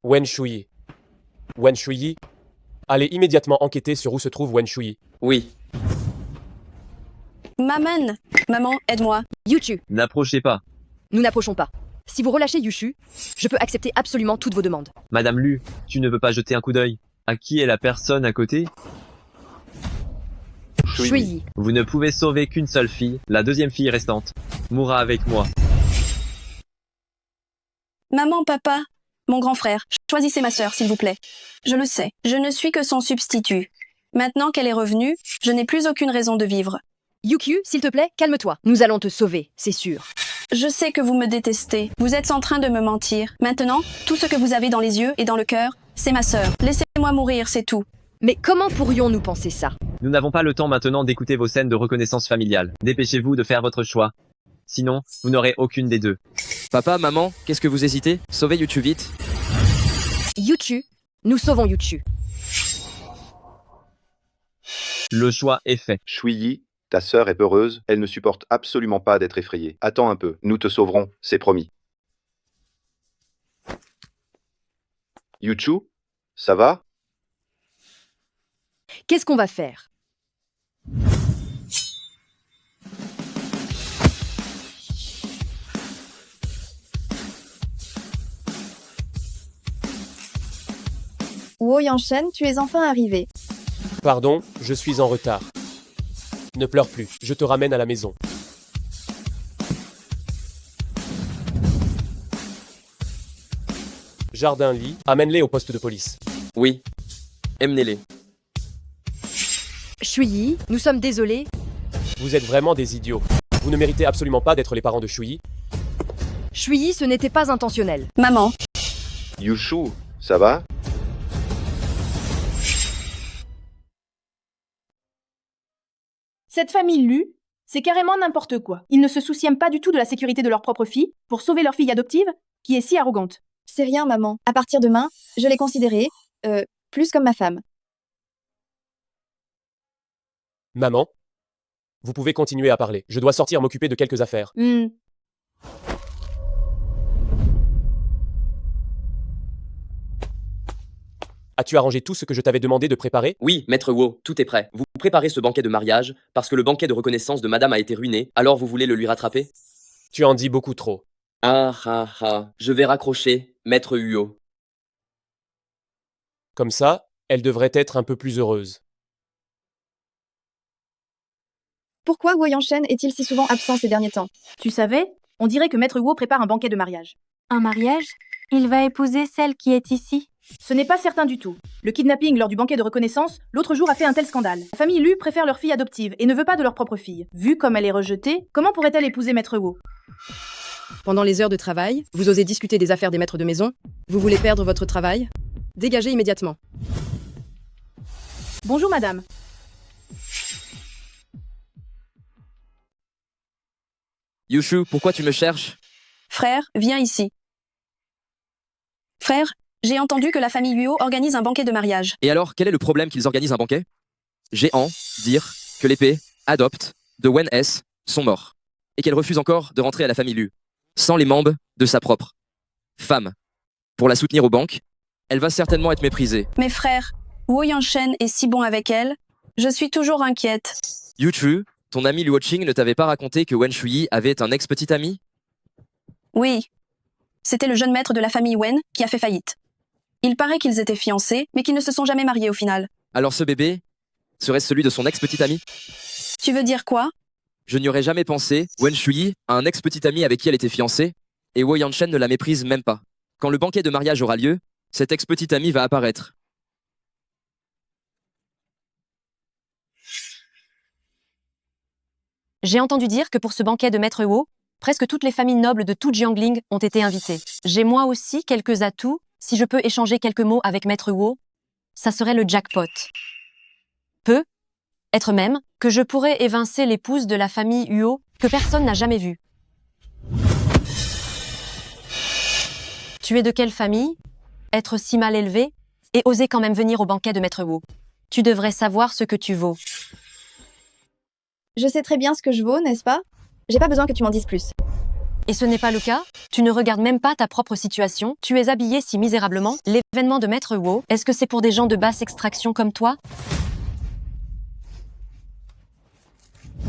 Wen Shui. Wen Shui. Allez immédiatement enquêter sur où se trouve Wen Shui. Oui. Maman, aide-moi. Yuchu, N'approchez pas. nous n'approchons pas. Si vous relâchez Yushu, je peux accepter absolument toutes vos demandes. Madame Lu, tu ne veux pas jeter un coup d'œil? À qui est la personne à côté? Shui. Vous ne pouvez sauver qu'une seule fille, la deuxième fille restante mourra avec moi. Maman, papa, mon grand frère, choisissez ma sœur, s'il vous plaît. Je le sais, je ne suis que son substitut. Maintenant qu'elle est revenue, je n'ai plus aucune raison de vivre. Yukyu, s'il te plaît, calme-toi. Nous allons te sauver, c'est sûr. Je sais que vous me détestez. Vous êtes en train de me mentir. Maintenant, tout ce que vous avez dans les yeux et dans le cœur, c'est ma sœur. Laissez-moi mourir, c'est tout. Mais comment pourrions-nous penser ça? Nous n'avons pas le temps maintenant d'écouter vos scènes de reconnaissance familiale. Dépêchez-vous de faire votre choix. Sinon, vous n'aurez aucune des deux. Papa, maman, qu'est-ce que vous hésitez? Sauvez Yuchu vite. Yuchu, nous sauvons Yuchu. Le choix est fait. Shui, ta sœur est peureuse, elle ne supporte absolument pas d'être effrayée. Attends un peu, nous te sauverons, c'est promis. Yuchu, ça va? Qu'est-ce qu'on va faire? Wo Yanshen, tu es enfin arrivé. Pardon, je suis en retard. Ne pleure plus, je te ramène à la maison. Jardin-lit, amène-les au poste de police. Oui. Emmenez-les. Shui, nous sommes désolés. Vous êtes vraiment des idiots. Vous ne méritez absolument pas d'être les parents de Shui. Shui, ce n'était pas intentionnel. Maman. Yushu, ça va? Cette famille Lu, c'est carrément n'importe quoi. Ils ne se soucient pas du tout de la sécurité de leur propre fille pour sauver leur fille adoptive, qui est si arrogante. C'est rien, maman. À partir de demain, je l'ai considérée, plus comme ma femme. Maman, vous pouvez continuer à parler. Je dois sortir m'occuper de quelques affaires. As-tu arrangé tout ce que je t'avais demandé de préparer? Oui, maître Wo, tout est prêt. Vous préparez ce banquet de mariage, parce que le banquet de reconnaissance de madame a été ruiné, alors vous voulez le lui rattraper? Tu en dis beaucoup trop. Ah ah ah, je vais raccrocher, maître Huo. Comme ça, elle devrait être un peu plus heureuse. Pourquoi Wo Yanshen est-il si souvent absent ces derniers temps? Tu savais? On dirait que Maître Wo prépare un banquet de mariage. Un mariage? Il va épouser celle qui est ici? Ce n'est pas certain du tout. Le kidnapping lors du banquet de reconnaissance, l'autre jour a fait un tel scandale. La famille Lu préfère leur fille adoptive et ne veut pas de leur propre fille. Vu comme elle est rejetée, comment pourrait-elle épouser Maître Wo? Pendant les heures de travail, vous osez discuter des affaires des maîtres de maison? Vous voulez perdre votre travail? Dégagez immédiatement. Bonjour madame. Yushu, pourquoi tu me cherches? Frère, viens ici. Frère, j'ai entendu que la famille Luo organise un banquet de mariage. Et alors, quel est le problème qu'ils organisent un banquet? géant dire que l'épée, adopte, de Wen S sont morts. Et qu'elle refuse encore de rentrer à la famille Lu, sans les membres de sa propre femme. Pour la soutenir aux banques, elle va certainement être méprisée. Mes frères, Wu Yanshen est si bon avec elle. Je suis toujours inquiète. Yu Chu, ton ami Luo Qing ne t'avait pas raconté que Wen Shuyi avait un ex-petit ami? Oui. C'était le jeune maître de la famille Wen qui a fait faillite. Il paraît qu'ils étaient fiancés, mais qu'ils ne se sont jamais mariés au final. Alors ce bébé serait celui de son ex-petit ami? Tu veux dire quoi? Je n'y aurais jamais pensé. Wen Shuyi a un ex-petit ami avec qui elle était fiancée, et Wo Yanshen ne la méprise même pas. Quand le banquet de mariage aura lieu, cet ex-petit ami va apparaître. J'ai entendu dire que pour ce banquet de Maître Wo, presque toutes les familles nobles de tout Jiangling ont été invitées. J'ai moi aussi quelques atouts. Si je peux échanger quelques mots avec Maître Wo, ça serait le jackpot. Être même que je pourrais évincer l'épouse de la famille Huo que personne n'a jamais vue. Tu es de quelle famille? Être si mal élevé et oser quand même venir au banquet de Maître Wo. Tu devrais savoir ce que tu vaux. Je sais très bien ce que je vaux, n'est-ce pas? J'ai pas besoin que tu m'en dises plus. Et ce n'est pas le cas? Tu ne regardes même pas ta propre situation? Tu es habillé si misérablement? L'événement de Maître Wo, est-ce que c'est pour des gens de basse extraction comme toi?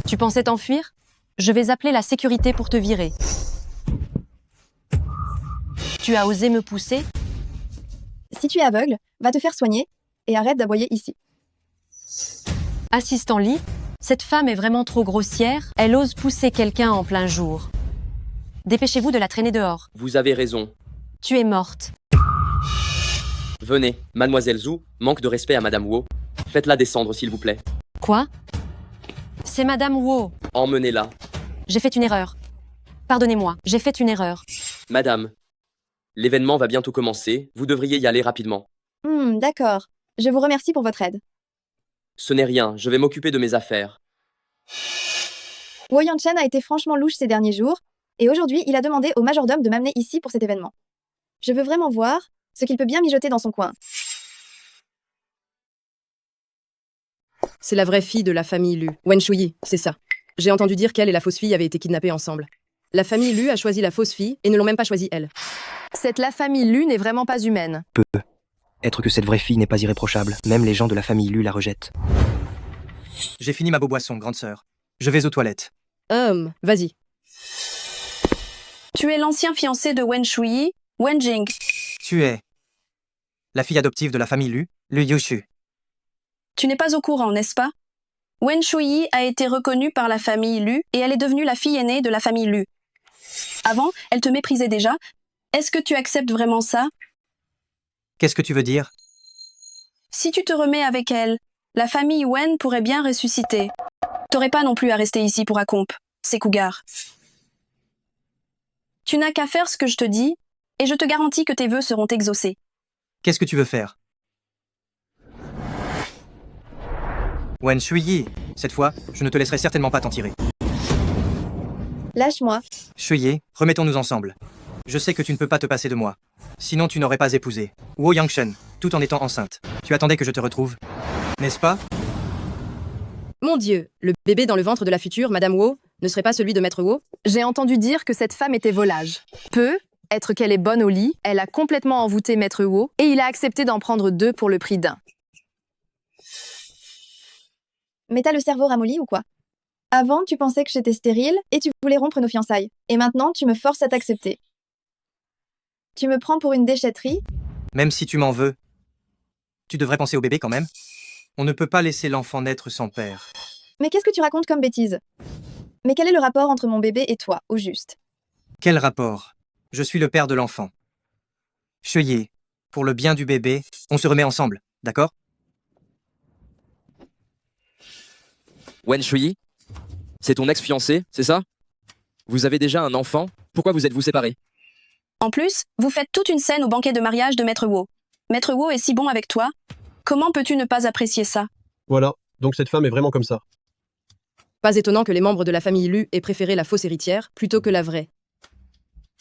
Tu pensais t'enfuir? Je vais appeler la sécurité pour te virer. Tu as osé me pousser? Si tu es aveugle, va te faire soigner et arrête d'aboyer ici. Assistant Lee, cette femme est vraiment trop grossière. Elle ose pousser quelqu'un en plein jour. Dépêchez-vous de la traîner dehors. Vous avez raison. Tu es morte. Venez, Mademoiselle Zhu, manque de respect à Madame Wo. Faites-la descendre, s'il vous plaît. Quoi? C'est Madame Wo. Emmenez-la. J'ai fait une erreur. Pardonnez-moi, j'ai fait une erreur. Madame, l'événement va bientôt commencer. Vous devriez y aller rapidement. D'accord. Je vous remercie pour votre aide. Ce n'est rien, je vais m'occuper de mes affaires. Wo Yanshen a été franchement louche ces derniers jours, et aujourd'hui, il a demandé au majordome de m'amener ici pour cet événement. Je veux vraiment voir ce qu'il peut bien mijoter dans son coin. C'est la vraie fille de la famille Lu, Wen Shuyi, c'est ça. J'ai entendu dire qu'elle et la fausse fille avaient été kidnappées ensemble. La famille Lu a choisi la fausse fille et ne l'ont même pas choisie elle. Cette la famille Lu n'est vraiment pas humaine. Être que cette vraie fille n'est pas irréprochable. Même les gens de la famille Lu la rejettent. J'ai fini ma boisson, grande sœur. Je vais aux toilettes. Vas-y. Tu es l'ancien fiancé de Wen Shuyi, Wen Jing. Tu es la fille adoptive de la famille Lu, Lu Yushu. Tu n'es pas au courant, n'est-ce pas? Wen Shuyi a été reconnue par la famille Lu et elle est devenue la fille aînée de la famille Lu. Avant, elle te méprisait déjà. Est-ce que tu acceptes vraiment ça? Qu'est-ce que tu veux dire? Si tu te remets avec elle, la famille Wen pourrait bien ressusciter. T'aurais pas non plus à rester ici pour accompe. C'est cougar. Tu n'as qu'à faire ce que je te dis, et je te garantis que tes vœux seront exaucés. Qu'est-ce que tu veux faire? Wen Shuyi, cette fois, je ne te laisserai certainement pas t'en tirer. Lâche-moi. Shuyi, remettons-nous ensemble. Je sais que tu ne peux pas te passer de moi. Sinon tu n'aurais pas épousé Wo Yanshen, tout en étant enceinte. Tu attendais que je te retrouve, n'est-ce pas? Mon Dieu, le bébé dans le ventre de la future Madame Wo ne serait pas celui de Maître Wo? J'ai entendu dire que cette femme était volage. Être qu'elle est bonne au lit, elle a complètement envoûté Maître Wo et il a accepté d'en prendre 2 pour le prix d'1. Mais t'as le cerveau ramolli ou quoi? Avant, tu pensais que j'étais stérile et tu voulais rompre nos fiançailles. Et maintenant, tu me forces à t'accepter. Tu me prends pour une déchetterie? Même si tu m'en veux, tu devrais penser au bébé quand même. On ne peut pas laisser l'enfant naître sans père. Mais qu'est-ce que tu racontes comme bêtise? Mais quel est le rapport entre mon bébé et toi, au juste? Quel rapport? Je suis le père de l'enfant. Shuyi, pour le bien du bébé, on se remet ensemble, d'accord? Wen Shuyi, c'est ton ex-fiancé, c'est ça? Vous avez déjà un enfant? Pourquoi vous êtes-vous séparés? En plus, vous faites toute une scène au banquet de mariage de Maître Wo. Maître Wo est si bon avec toi. Comment peux-tu ne pas apprécier ça? Voilà, donc cette femme est vraiment comme ça. Pas étonnant que les membres de la famille Lu aient préféré la fausse héritière plutôt que la vraie.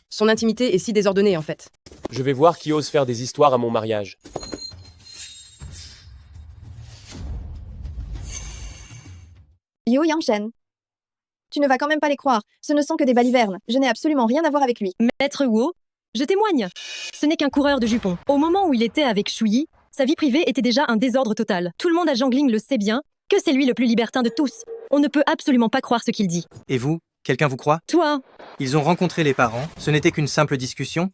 Son intimité est si désordonnée en fait. Je vais voir qui ose faire des histoires à mon mariage. et Oh Yang-shen. Tu ne vas quand même pas les croire, ce ne sont que des balivernes, je n'ai absolument rien à voir avec lui. Maître Wu, je témoigne. Ce n'est qu'un coureur de jupons. Au moment où il était avec Shuyi, sa vie privée était déjà un désordre total. Tout le monde à Jiangling le sait bien, que c'est lui le plus libertin de tous. On ne peut absolument pas croire ce qu'il dit. Et vous, quelqu'un vous croit? Toi, Ils ont rencontré les parents, ce n'était qu'une simple discussion?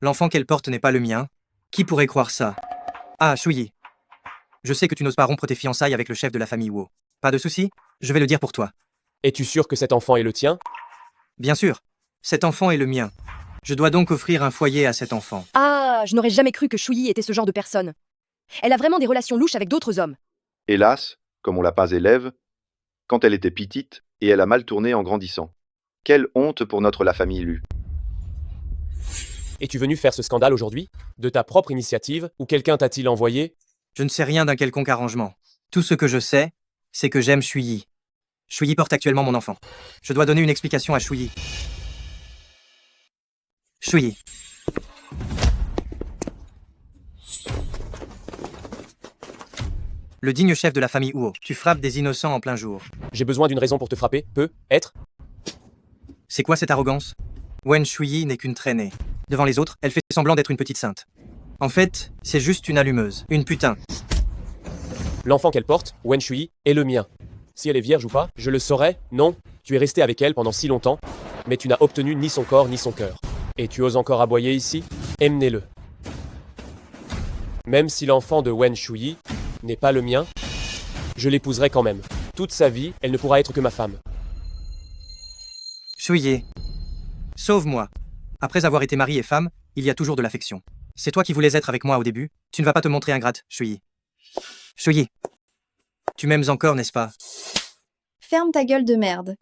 L'enfant qu'elle porte n'est pas le mien. Qui pourrait croire ça? Ah, Shuyi. Je sais que tu n'oses pas rompre tes fiançailles avec le chef de la famille Wu. Pas de souci, je vais le dire pour toi. Es-tu sûr que cet enfant est le tien? Bien sûr, cet enfant est le mien. Je dois donc offrir un foyer à cet enfant. Ah, je n'aurais jamais cru que Shuyi était ce genre de personne. Elle a vraiment des relations louches avec d'autres hommes. Hélas, comme on l'a pas élève, quand elle était petite, et elle a mal tourné en grandissant. Quelle honte pour notre la famille Lu. Es-tu venu faire ce scandale aujourd'hui? De ta propre initiative? Ou quelqu'un t'a-t-il envoyé? Je ne sais rien d'un quelconque arrangement. Tout ce que je sais, c'est que j'aime Shuyi. Shuyi porte actuellement mon enfant. Je dois donner une explication à Shuyi. Shuyi. Le digne chef de la famille Huo, tu frappes des innocents en plein jour. J'ai besoin d'une raison pour te frapper, peut-être? C'est quoi cette arrogance? Wen Shuyi n'est qu'une traînée. Devant les autres, elle fait semblant d'être une petite sainte. En fait, c'est juste une allumeuse, une putain. L'enfant qu'elle porte, Wen Shuyi, est le mien. Si elle est vierge ou pas, je le saurais? Non, tu es resté avec elle pendant si longtemps, mais tu n'as obtenu ni son corps ni son cœur. Et tu oses encore aboyer ici? Emmenez-le. Même si l'enfant de Wen Shuyi n'est pas le mien, je l'épouserai quand même. Toute sa vie, elle ne pourra être que ma femme. Shuyi. Sauve-moi. Après avoir été mari et femme, il y a toujours de l'affection. C'est toi qui voulais être avec moi au début. Tu ne vas pas te montrer ingrate, Shuyi. Shuyi. Tu m'aimes encore, n'est-ce pas? Ferme ta gueule de merde.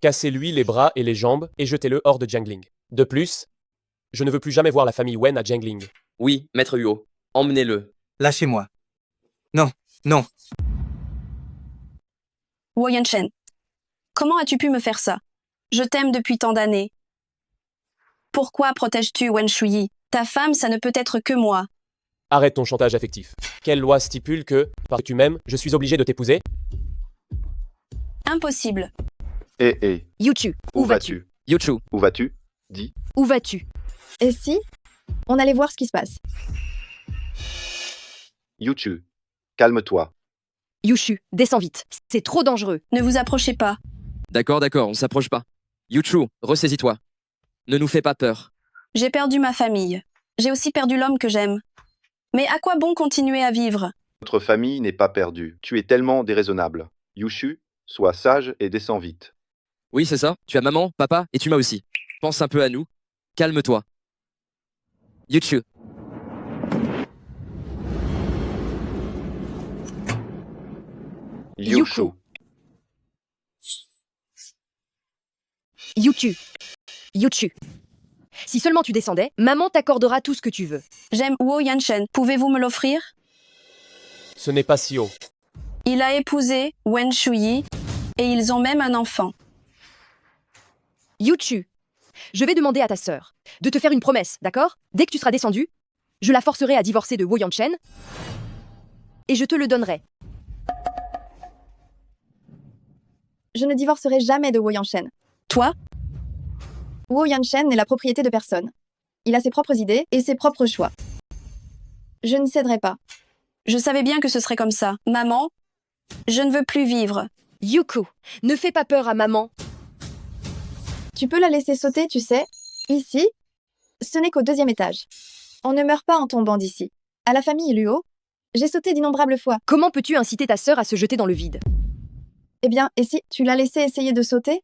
Cassez-lui les bras et les jambes et jetez-le hors de Jiangling. De plus, je ne veux plus jamais voir la famille Wen à Jiangling. Oui, maître Huo, emmenez-le. Lâchez-moi. Non, non. Wo Yan-shen, comment as-tu pu me faire ça? Je t'aime depuis tant d'années. Pourquoi protèges-tu Wen Shuyi? Ta femme, ça ne peut être que moi. Arrête ton chantage affectif. Quelle loi stipule que, parce que tu m'aimes, je suis obligé de t'épouser? Impossible. Eh. Yuchu, où vas-tu? Yuchu. Où vas-tu? Dis. Où vas-tu? Et si on allait voir ce qui se passe? Yuchu, calme-toi. Yushu, descends vite. C'est trop dangereux. Ne vous approchez pas. D'accord, on s'approche pas. Yuchu, ressaisis-toi. Ne nous fais pas peur. J'ai perdu ma famille. J'ai aussi perdu l'homme que j'aime. Mais à quoi bon continuer à vivre? Notre famille n'est pas perdue. Tu es tellement déraisonnable. Yushu, sois sage et descends vite. Oui, c'est ça. Tu as maman, papa et tu m'as aussi. Pense un peu à nous. Calme-toi. Yuchu. Yushu. Yuchu. Si seulement tu descendais, maman t'accordera tout ce que tu veux. J'aime Wo Yan-shen. Pouvez-vous me l'offrir? Ce n'est pas si haut. Il a épousé Wen Shuyi et ils ont même un enfant. Yuchu, je vais demander à ta sœur de te faire une promesse, d'accord? Dès que tu seras descendu, je la forcerai à divorcer de Wo Yan-shen et je te le donnerai. Je ne divorcerai jamais de Wo Yan-shen. Toi? Wo Yan-shen n'est la propriété de personne. Il a ses propres idées et ses propres choix. Je ne céderai pas. Je savais bien que ce serait comme ça. Maman, je ne veux plus vivre. Yuko, ne fais pas peur à maman. Tu peux la laisser sauter, tu sais. Ici, ce n'est qu'au 2e étage. On ne meurt pas en tombant d'ici. À la famille Luo, j'ai sauté d'innombrables fois. Comment peux-tu inciter ta sœur à se jeter dans le vide? Eh bien, et si tu l'as laissé essayer de sauter?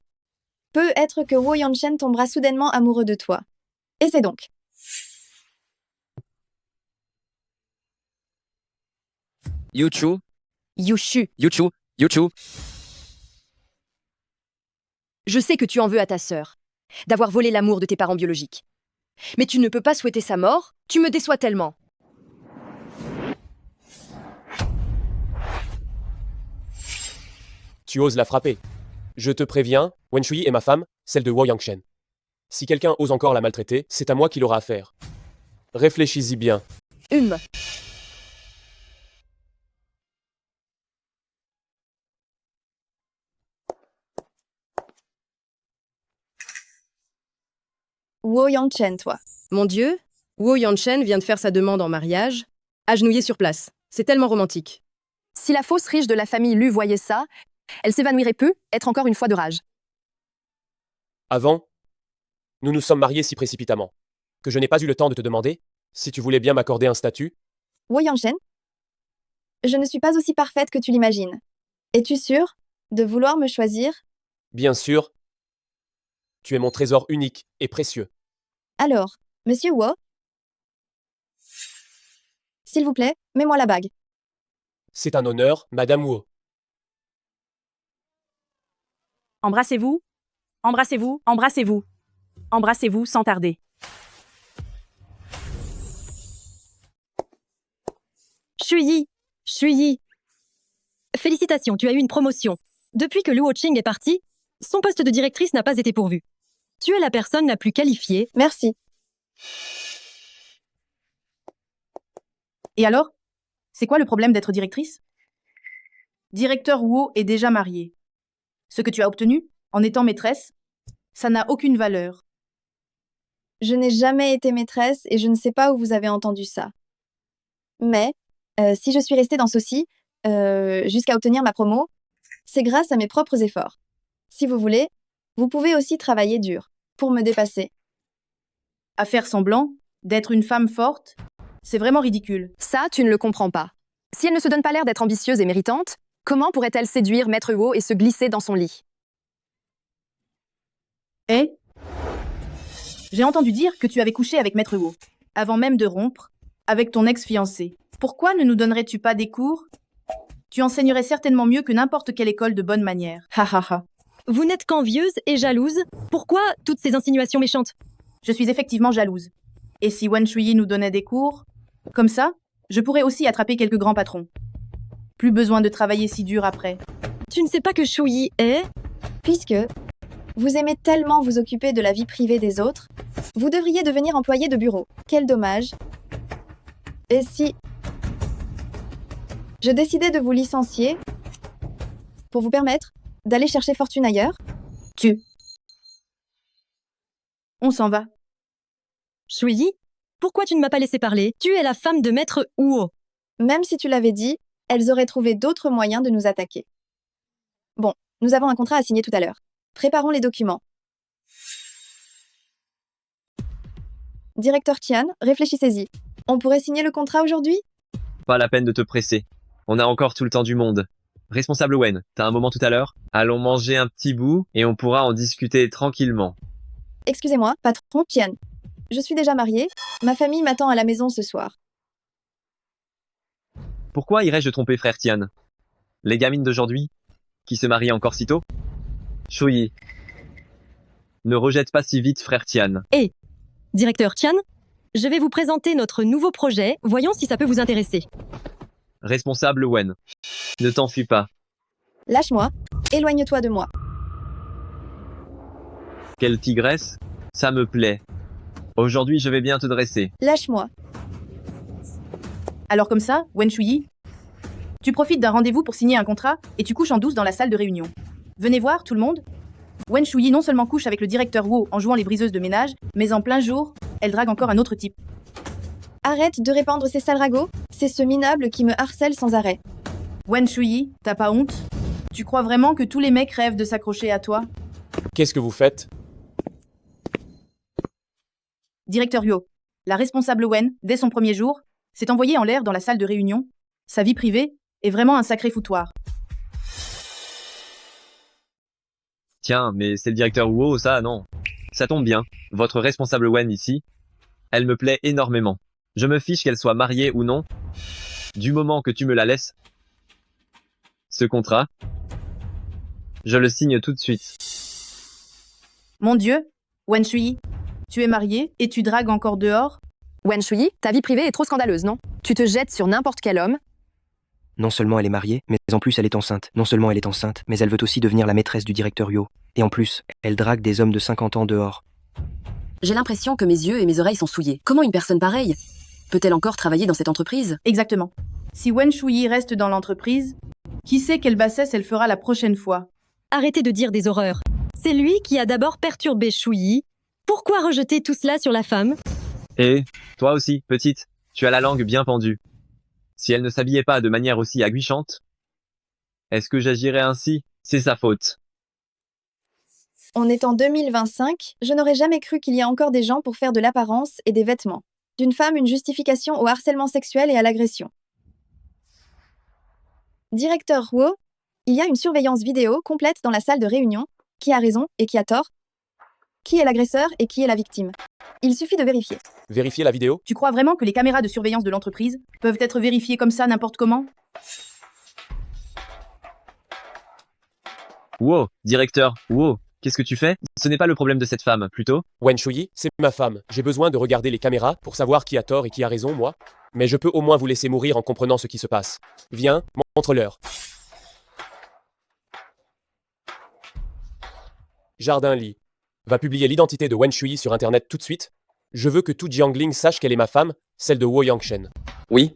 Peut-être que Wo Yan-shen tombera soudainement amoureux de toi. Essaie donc. Yuchu. Yushu. Yuchu. Je sais que tu en veux à ta sœur, d'avoir volé l'amour de tes parents biologiques. Mais tu ne peux pas souhaiter sa mort, tu me déçois tellement. Tu oses la frapper. Je te préviens, Wen Shuyi est ma femme, celle de Wo Yang-shen. Si quelqu'un ose encore la maltraiter, c'est à moi qu'il aura affaire. Réfléchis-y bien. Wo Yangchen, toi. Mon Dieu, Wo Yanchen vient de faire sa demande en mariage, agenouillée sur place. C'est tellement romantique. Si la fausse riche de la famille Lu voyait ça, elle s'évanouirait peu, être encore une fois de rage. Avant, nous nous sommes mariés si précipitamment que je n'ai pas eu le temps de te demander si tu voulais bien m'accorder un statut. Wo Yangchen, je ne suis pas aussi parfaite que tu l'imagines. Es-tu sûre de vouloir me choisir? Bien sûr, tu es mon trésor unique et précieux. Alors, Monsieur Wo, s'il vous plaît, mets-moi la bague. C'est un honneur, Madame Wu. Embrassez-vous, embrassez-vous, embrassez-vous. Embrassez-vous sans tarder. Shuyi. Félicitations, tu as eu une promotion. Depuis que Lu Hoqing est parti, son poste de directrice n'a pas été pourvu. Tu es la personne la plus qualifiée. Merci. Et alors? C'est quoi le problème d'être directrice? Directeur Wu est déjà marié. Ce que tu as obtenu, en étant maîtresse, ça n'a aucune valeur. Je n'ai jamais été maîtresse et je ne sais pas où vous avez entendu ça. Mais, si je suis restée dans ceci, jusqu'à obtenir ma promo, c'est grâce à mes propres efforts. Si vous voulez, vous pouvez aussi travailler dur, pour me dépasser. À faire semblant d'être une femme forte, c'est vraiment ridicule. Ça, tu ne le comprends pas. Si elle ne se donne pas l'air d'être ambitieuse et méritante, comment pourrait-elle séduire Maître Wu et se glisser dans son lit? Eh? J'ai entendu dire que tu avais couché avec Maître Wu, avant même de rompre, avec ton ex-fiancé. Pourquoi ne nous donnerais-tu pas des cours? Tu enseignerais certainement mieux que n'importe quelle école de bonne manière. Ha ha ha. Vous n'êtes qu'envieuse et jalouse. Pourquoi toutes ces insinuations méchantes? Je suis effectivement jalouse. Et si Wen Shuyi nous donnait des cours, comme ça, je pourrais aussi attraper quelques grands patrons. Plus besoin de travailler si dur après. Tu ne sais pas que Shuyi est... Puisque vous aimez tellement vous occuper de la vie privée des autres, vous devriez devenir employé de bureau. Quel dommage. Et si je décidais de vous licencier pour vous permettre d'aller chercher fortune ailleurs? On s'en va. Shuyi, pourquoi tu ne m'as pas laissé parler? Tu es la femme de Maître Wu. Même si tu l'avais dit, elles auraient trouvé d'autres moyens de nous attaquer. Bon, nous avons un contrat à signer tout à l'heure. Préparons les documents. Directeur Tian, réfléchissez-y. On pourrait signer le contrat aujourd'hui? Pas la peine de te presser. On a encore tout le temps du monde. Responsable Wen, t'as un moment tout à l'heure? Allons manger un petit bout et on pourra en discuter tranquillement. Excusez-moi, patron Tian. Je suis déjà mariée. Ma famille m'attend à la maison ce soir. Pourquoi irais-je tromper frère Tian? Les gamines d'aujourd'hui, qui se marient encore si tôt? Shuyi, ne rejette pas si vite frère Tian. Et, directeur Tian, je vais vous présenter notre nouveau projet. Voyons si ça peut vous intéresser. Responsable Wen, ne t'enfuis pas. Lâche-moi. Éloigne-toi de moi. Quelle tigresse? Ça me plaît. Aujourd'hui, je vais bien te dresser. Lâche-moi. Alors comme ça, Wen Shuyi, tu profites d'un rendez-vous pour signer un contrat et tu couches en douce dans la salle de réunion. Venez voir, tout le monde. Wen Shuyi non seulement couche avec le directeur Wu en jouant les briseuses de ménage, mais en plein jour, elle drague encore un autre type. Arrête de répandre ces sales ragots. C'est ce minable qui me harcèle sans arrêt. Wen Shuyi, t'as pas honte? Tu crois vraiment que tous les mecs rêvent de s'accrocher à toi? Qu'est-ce que vous faites? Directeur Yo, la responsable Wen, dès son premier jour, s'est envoyée en l'air dans la salle de réunion. Sa vie privée est vraiment un sacré foutoir. Tiens, mais c'est le directeur Wu, ça, non? Ça tombe bien. Votre responsable Wen ici, elle me plaît énormément. Je me fiche qu'elle soit mariée ou non. Du moment que tu me la laisses. Ce contrat, je le signe tout de suite. Mon Dieu, Wen Shuyi, tu es mariée et tu dragues encore dehors? Wen Shuyi, ta vie privée est trop scandaleuse, non? Tu te jettes sur n'importe quel homme. Non seulement elle est mariée, mais en plus elle est enceinte. Non seulement elle est enceinte, mais elle veut aussi devenir la maîtresse du directeur Yo. Et en plus, elle drague des hommes de 50 ans dehors. J'ai l'impression que mes yeux et mes oreilles sont souillés. Comment une personne pareille peut-elle encore travailler dans cette entreprise? Exactement. Si Wen Shuyi reste dans l'entreprise, qui sait quelle bassesse elle fera la prochaine fois? Arrêtez de dire des horreurs. C'est lui qui a d'abord perturbé Shuyi Pourquoi rejeter tout cela sur la femme? Et, toi aussi, petite, tu as la langue bien pendue. Si elle ne s'habillait pas de manière aussi aguichante, est-ce que j'agirais ainsi? C'est sa faute. On est en 2025, je n'aurais jamais cru qu'il y a encore des gens pour faire de l'apparence et des vêtements d'une femme une justification au harcèlement sexuel et à l'agression. Directeur Wu, il y a une surveillance vidéo complète dans la salle de réunion. Qui a raison et qui a tort? Qui est l'agresseur et qui est la victime? Il suffit de vérifier. Vérifier la vidéo? Tu crois vraiment que les caméras de surveillance de l'entreprise peuvent être vérifiées comme ça n'importe comment? Wow, directeur, wow, qu'est-ce que tu fais? Ce n'est pas le problème de cette femme, plutôt. Wen Shuyi, c'est ma femme. J'ai besoin de regarder les caméras pour savoir qui a tort et qui a raison, moi. Mais je peux au moins vous laisser mourir en comprenant ce qui se passe. Viens, montre-leur. Jardin Li va publier l'identité de Wen Shuyi sur Internet tout de suite. Je veux que tout Jiangling sache qu'elle est ma femme, celle de Wo Yangshen. Oui.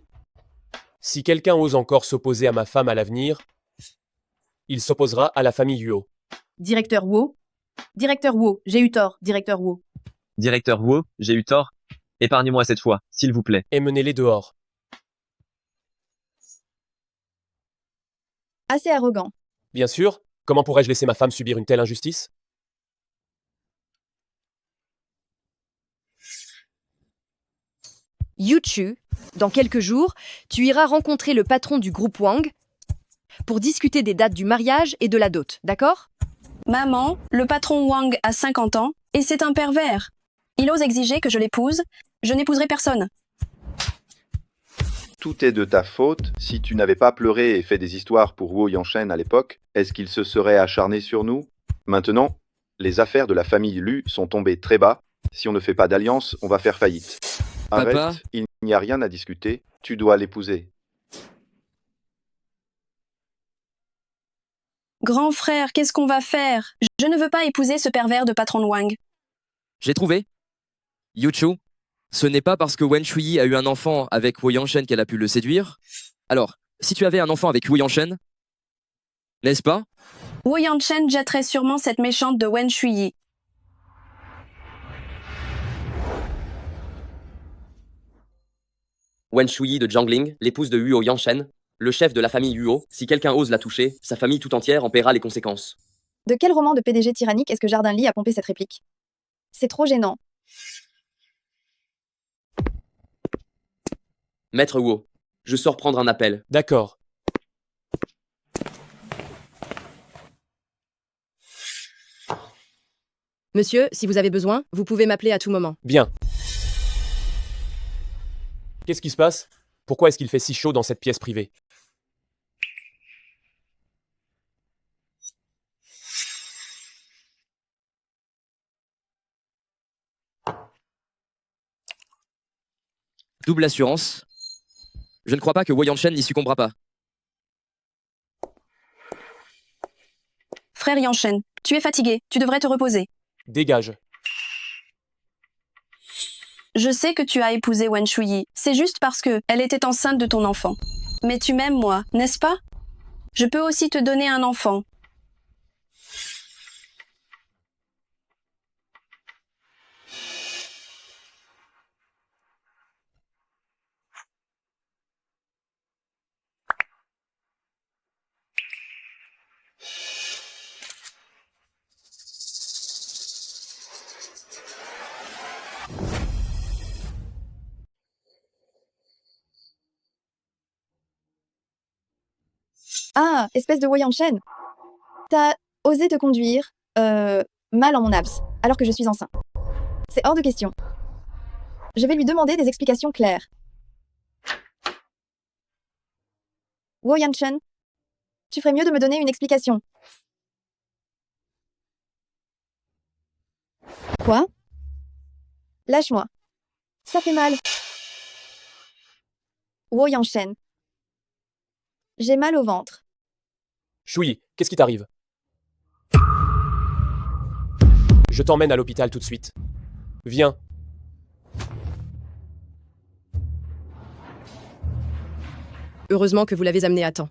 Si quelqu'un ose encore s'opposer à ma femme à l'avenir, il s'opposera à la famille Yuo. Directeur Wu, j'ai eu tort, directeur Wu. Directeur Wu, j'ai eu tort. Épargnez-moi cette fois, s'il vous plaît. Et menez-les dehors. Assez arrogant. Bien sûr, comment pourrais-je laisser ma femme subir une telle injustice? Yuchu, dans quelques jours, tu iras rencontrer le patron du groupe Wang pour discuter des dates du mariage et de la dot, d'accord? Maman, le patron Wang a 50 ans et c'est un pervers. Il ose exiger que je l'épouse. Je n'épouserai personne. Tout est de ta faute. Si tu n'avais pas pleuré et fait des histoires pour Wo Yangshen à l'époque, est-ce qu'il se serait acharné sur nous? Maintenant, les affaires de la famille Lu sont tombées très bas. Si on ne fait pas d'alliance, on va faire faillite. Arrête, Papa? il n'y a rien à discuter. Tu dois l'épouser. Grand frère, qu'est-ce qu'on va faire? Je ne veux pas épouser ce pervers de patron Wang. J'ai trouvé. Yuchu, ce n'est pas parce que Wen Shuyi a eu un enfant avec Wo Yangshen qu'elle a pu le séduire. Alors, si tu avais un enfant avec Wo Yangshen, n'est-ce pas? Wo Yangshen jetterait sûrement cette méchante de Wen Shuyi. Wen Shuyi de Jiangling, l'épouse de Huo Yangshen, le chef de la famille Huo. Si quelqu'un ose la toucher, sa famille tout entière en paiera les conséquences. De quel roman de PDG tyrannique est-ce que Jardin Lee a pompé cette réplique? C'est trop gênant. Maître Huo, je sors prendre un appel. D'accord. Monsieur, si vous avez besoin, vous pouvez m'appeler à tout moment. Bien. Qu'est-ce qui se passe? Pourquoi est-ce qu'il fait si chaud dans cette pièce privée? Double assurance. Je ne crois pas que Wo Yangshen n'y succombera pas. Frère Yangshen, tu es fatigué, tu devrais te reposer. Dégage. Je sais que tu as épousé Wen Shuyi, c'est juste parce que elle était enceinte de ton enfant. Mais tu m'aimes moi, n'est-ce pas? Je peux aussi te donner un enfant. Ah, espèce de Wo Yangshen. T'as osé te conduire, mal en mon abs, alors que je suis enceinte. C'est hors de question. Je vais lui demander des explications claires. Wo Yangshen, tu ferais mieux de me donner une explication. Quoi? Lâche-moi. Ça fait mal. Wo Yangshen. J'ai mal au ventre. Shuyi, qu'est-ce qui t'arrive? Je t'emmène à l'hôpital tout de suite. Viens. Heureusement que vous l'avez amenée à temps.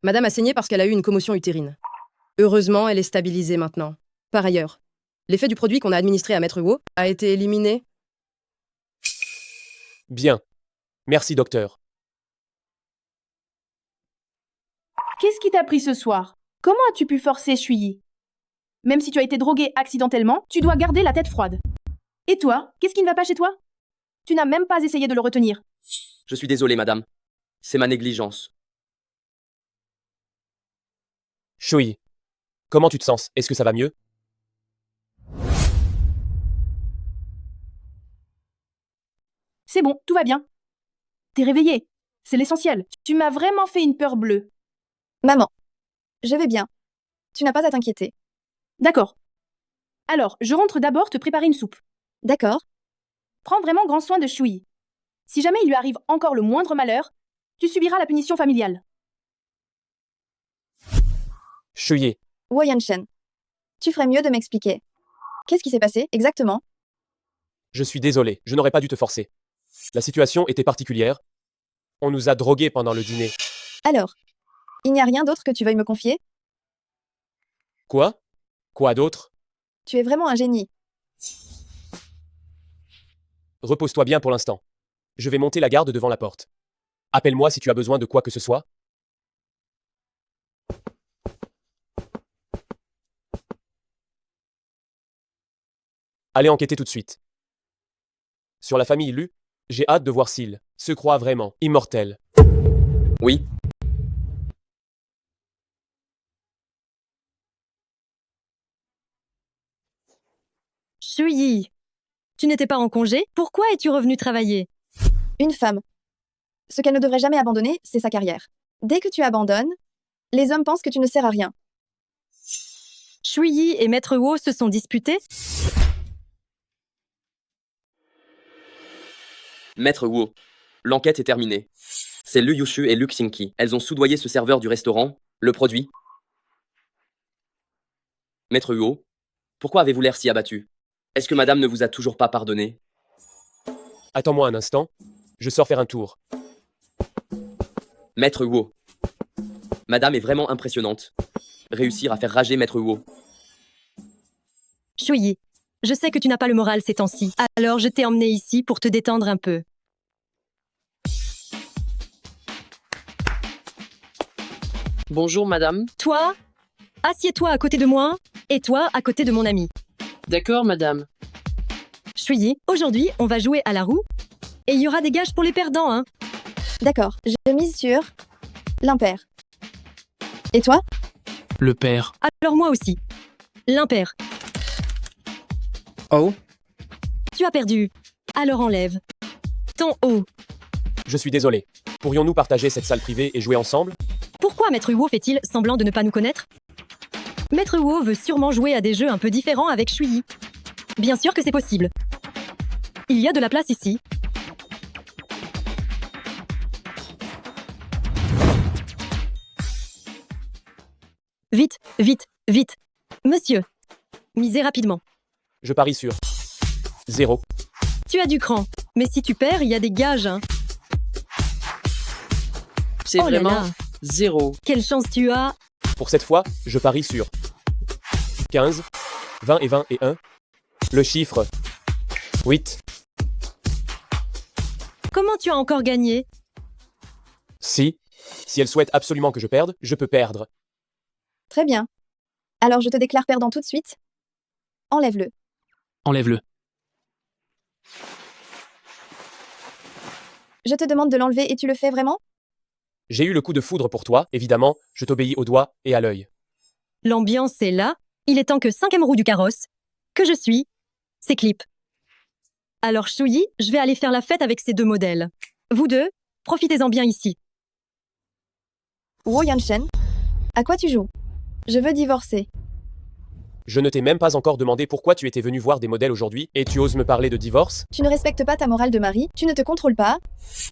Madame a saigné parce qu'elle a eu une commotion utérine. Heureusement, elle est stabilisée maintenant. Par ailleurs, L'effet du produit qu'on a administré à Maître Wu a été éliminé. Bien. Merci, docteur. Qu'est-ce qui t'a pris ce soir? Comment as-tu pu forcer Shuyi? Même si tu as été drogué accidentellement, tu dois garder la tête froide. Et toi, qu'est-ce qui ne va pas chez toi? Tu n'as même pas essayé de le retenir. Je suis désolé, madame. C'est ma négligence. Shuyi, comment tu te sens? Est-ce que ça va mieux? C'est bon, tout va bien. T'es réveillé. C'est l'essentiel. Tu m'as vraiment fait une peur bleue. Maman, je vais bien. Tu n'as pas à t'inquiéter. D'accord. Alors, je rentre d'abord te préparer une soupe. D'accord. Prends vraiment grand soin de Shuyi. Si jamais il lui arrive encore le moindre malheur, tu subiras la punition familiale. Shuyi, Wo Yanshen, tu ferais mieux de m'expliquer. Qu'est-ce qui s'est passé exactement? je suis désolé, je n'aurais pas dû te forcer. La situation était particulière. On nous a drogués pendant le dîner. Alors, il n'y a rien d'autre que tu veuilles me confier? Quoi? Quoi d'autre? Tu es vraiment un génie. Repose-toi bien pour l'instant. Je vais monter la garde devant la porte. Appelle-moi si tu as besoin de quoi que ce soit. Allez enquêter tout de suite. Sur la famille Lu, j'ai hâte de voir s'il se croit vraiment immortel. Oui. Shuyi, tu n'étais pas en congé? Pourquoi es-tu revenu travailler? Une femme. Ce qu'elle ne devrait jamais abandonner, c'est sa carrière. Dès que tu abandonnes, les hommes pensent que tu ne sers à rien. Shuyi et Maître Wu se sont disputés? Maître Wu, l'enquête est terminée. C'est Lu Yushu et Lu Xingqi. Elles ont soudoyé ce serveur du restaurant, le produit. Maître Wu, pourquoi avez-vous l'air si abattu? Est-ce que madame ne vous a toujours pas pardonné? Attends-moi un instant. Je sors faire un tour. Maître Wu. Madame est vraiment impressionnante. Réussir à faire rager Maître Wu. Shuyi, je sais que tu n'as pas le moral ces temps-ci, alors je t'ai emmené ici pour te détendre un peu. Bonjour madame. Toi, assieds-toi à côté de moi, et toi à côté de mon ami. D'accord madame. Shuyi, aujourd'hui, on va jouer à la roue, et il y aura des gages pour les perdants, hein. D'accord, je mise sur l'impair. Et toi? Le père. Alors moi aussi. L'impair. Oh. Tu as perdu. Alors enlève ton haut. Je suis désolé. Pourrions-nous partager cette salle privée et jouer ensemble? Pourquoi Maître Wu fait-il semblant de ne pas nous connaître? Maître Wu veut sûrement jouer à des jeux un peu différents avec Shuyi. Bien sûr que c'est possible. Il y a de la place ici. Vite, vite, vite. Monsieur. Misez rapidement. Je parie sur 0. Tu as du cran. Mais si tu perds, il y a des gages, hein. C'est Oh là vraiment là. 0. Quelle chance tu as. Pour cette fois, je parie sur 15, 20 et 20 et 1. Le chiffre 8. Comment tu as encore gagné? Si elle souhaite absolument que je perde, je peux perdre. Très bien. Alors je te déclare perdant tout de suite. Enlève-le. Enlève-le. Je te demande de l'enlever et tu le fais vraiment? J'ai eu le coup de foudre pour toi, évidemment, je t'obéis au doigt et à l'œil. L'ambiance est là. Il est temps que 5e roue du carrosse, que je suis, s'éclipse. Alors Shuyi, je vais aller faire la fête avec ces deux modèles. Vous deux, profitez-en bien ici. Wo Yanshen, à quoi tu joues? Je veux divorcer. Je ne t'ai même pas encore demandé pourquoi tu étais venu voir des modèles aujourd'hui, et tu oses me parler de divorce? Tu ne respectes pas ta morale de mari, tu ne te contrôles pas,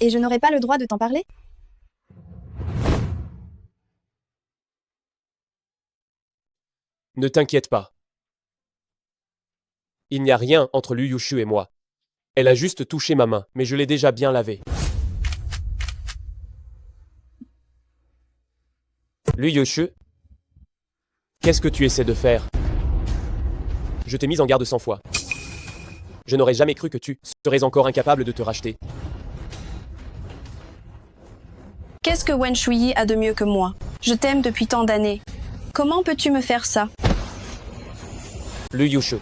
et je n'aurai pas le droit de t'en parler? Ne t'inquiète pas. Il n'y a rien entre Lu Yushu et moi. Elle a juste touché ma main, mais je l'ai déjà bien lavée. Lu Yushu, qu'est-ce que tu essaies de faire? Je t'ai mise en garde 100 fois. Je n'aurais jamais cru que tu serais encore incapable de te racheter. Qu'est-ce que Wen Shuyi a de mieux que moi? Je t'aime depuis tant d'années. Comment peux-tu me faire ça? Lu Yushu.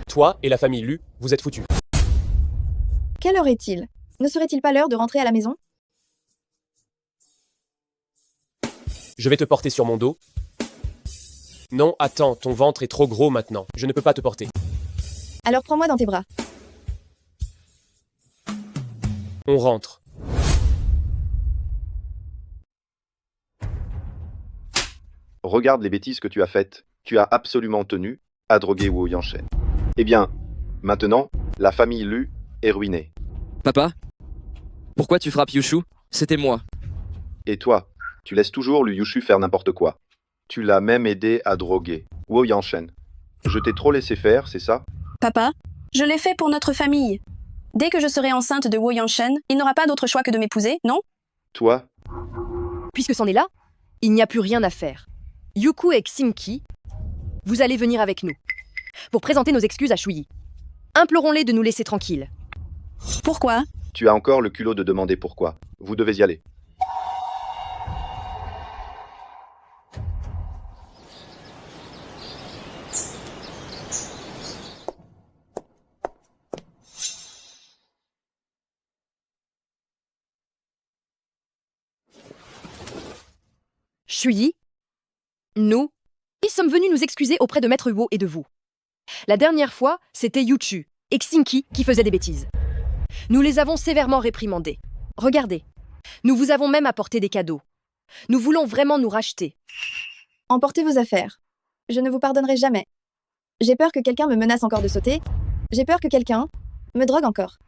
Toi et la famille Lu, vous êtes foutus. Quelle heure est-il? Ne serait-il pas l'heure de rentrer à la maison? Je vais te porter sur mon dos. Non, attends, ton ventre est trop gros maintenant. Je ne peux pas te porter. Alors prends-moi dans tes bras. On rentre. Regarde les bêtises que tu as faites. Tu as absolument tenu à droguer Wu Yanshen. Eh bien, maintenant, la famille Lu est ruinée. Papa? Pourquoi tu frappes Yushu? C'était moi. Et toi, tu laisses toujours Lu Yushu faire n'importe quoi. Tu l'as même aidé à droguer Wu Yanshen. Je t'ai trop laissé faire, c'est ça? Papa, je l'ai fait pour notre famille. Dès que je serai enceinte de Wu Yanshen, il n'aura pas d'autre choix que de m'épouser, non? Toi? Puisque c'en est là, il n'y a plus rien à faire. Yuku et Xinki, vous allez venir avec nous pour présenter nos excuses à Shuyi. Implorons-les de nous laisser tranquilles. Pourquoi? Tu as encore le culot de demander pourquoi. Vous devez y aller. Shuyi, nous sommes venus nous excuser auprès de Maître Wo et de vous. La dernière fois, c'était Yuchu et Xinki qui faisaient des bêtises. Nous les avons sévèrement réprimandés. Regardez, nous vous avons même apporté des cadeaux. Nous voulons vraiment nous racheter. Emportez vos affaires. Je ne vous pardonnerai jamais. J'ai peur que quelqu'un me menace encore de sauter. J'ai peur que quelqu'un me drogue encore.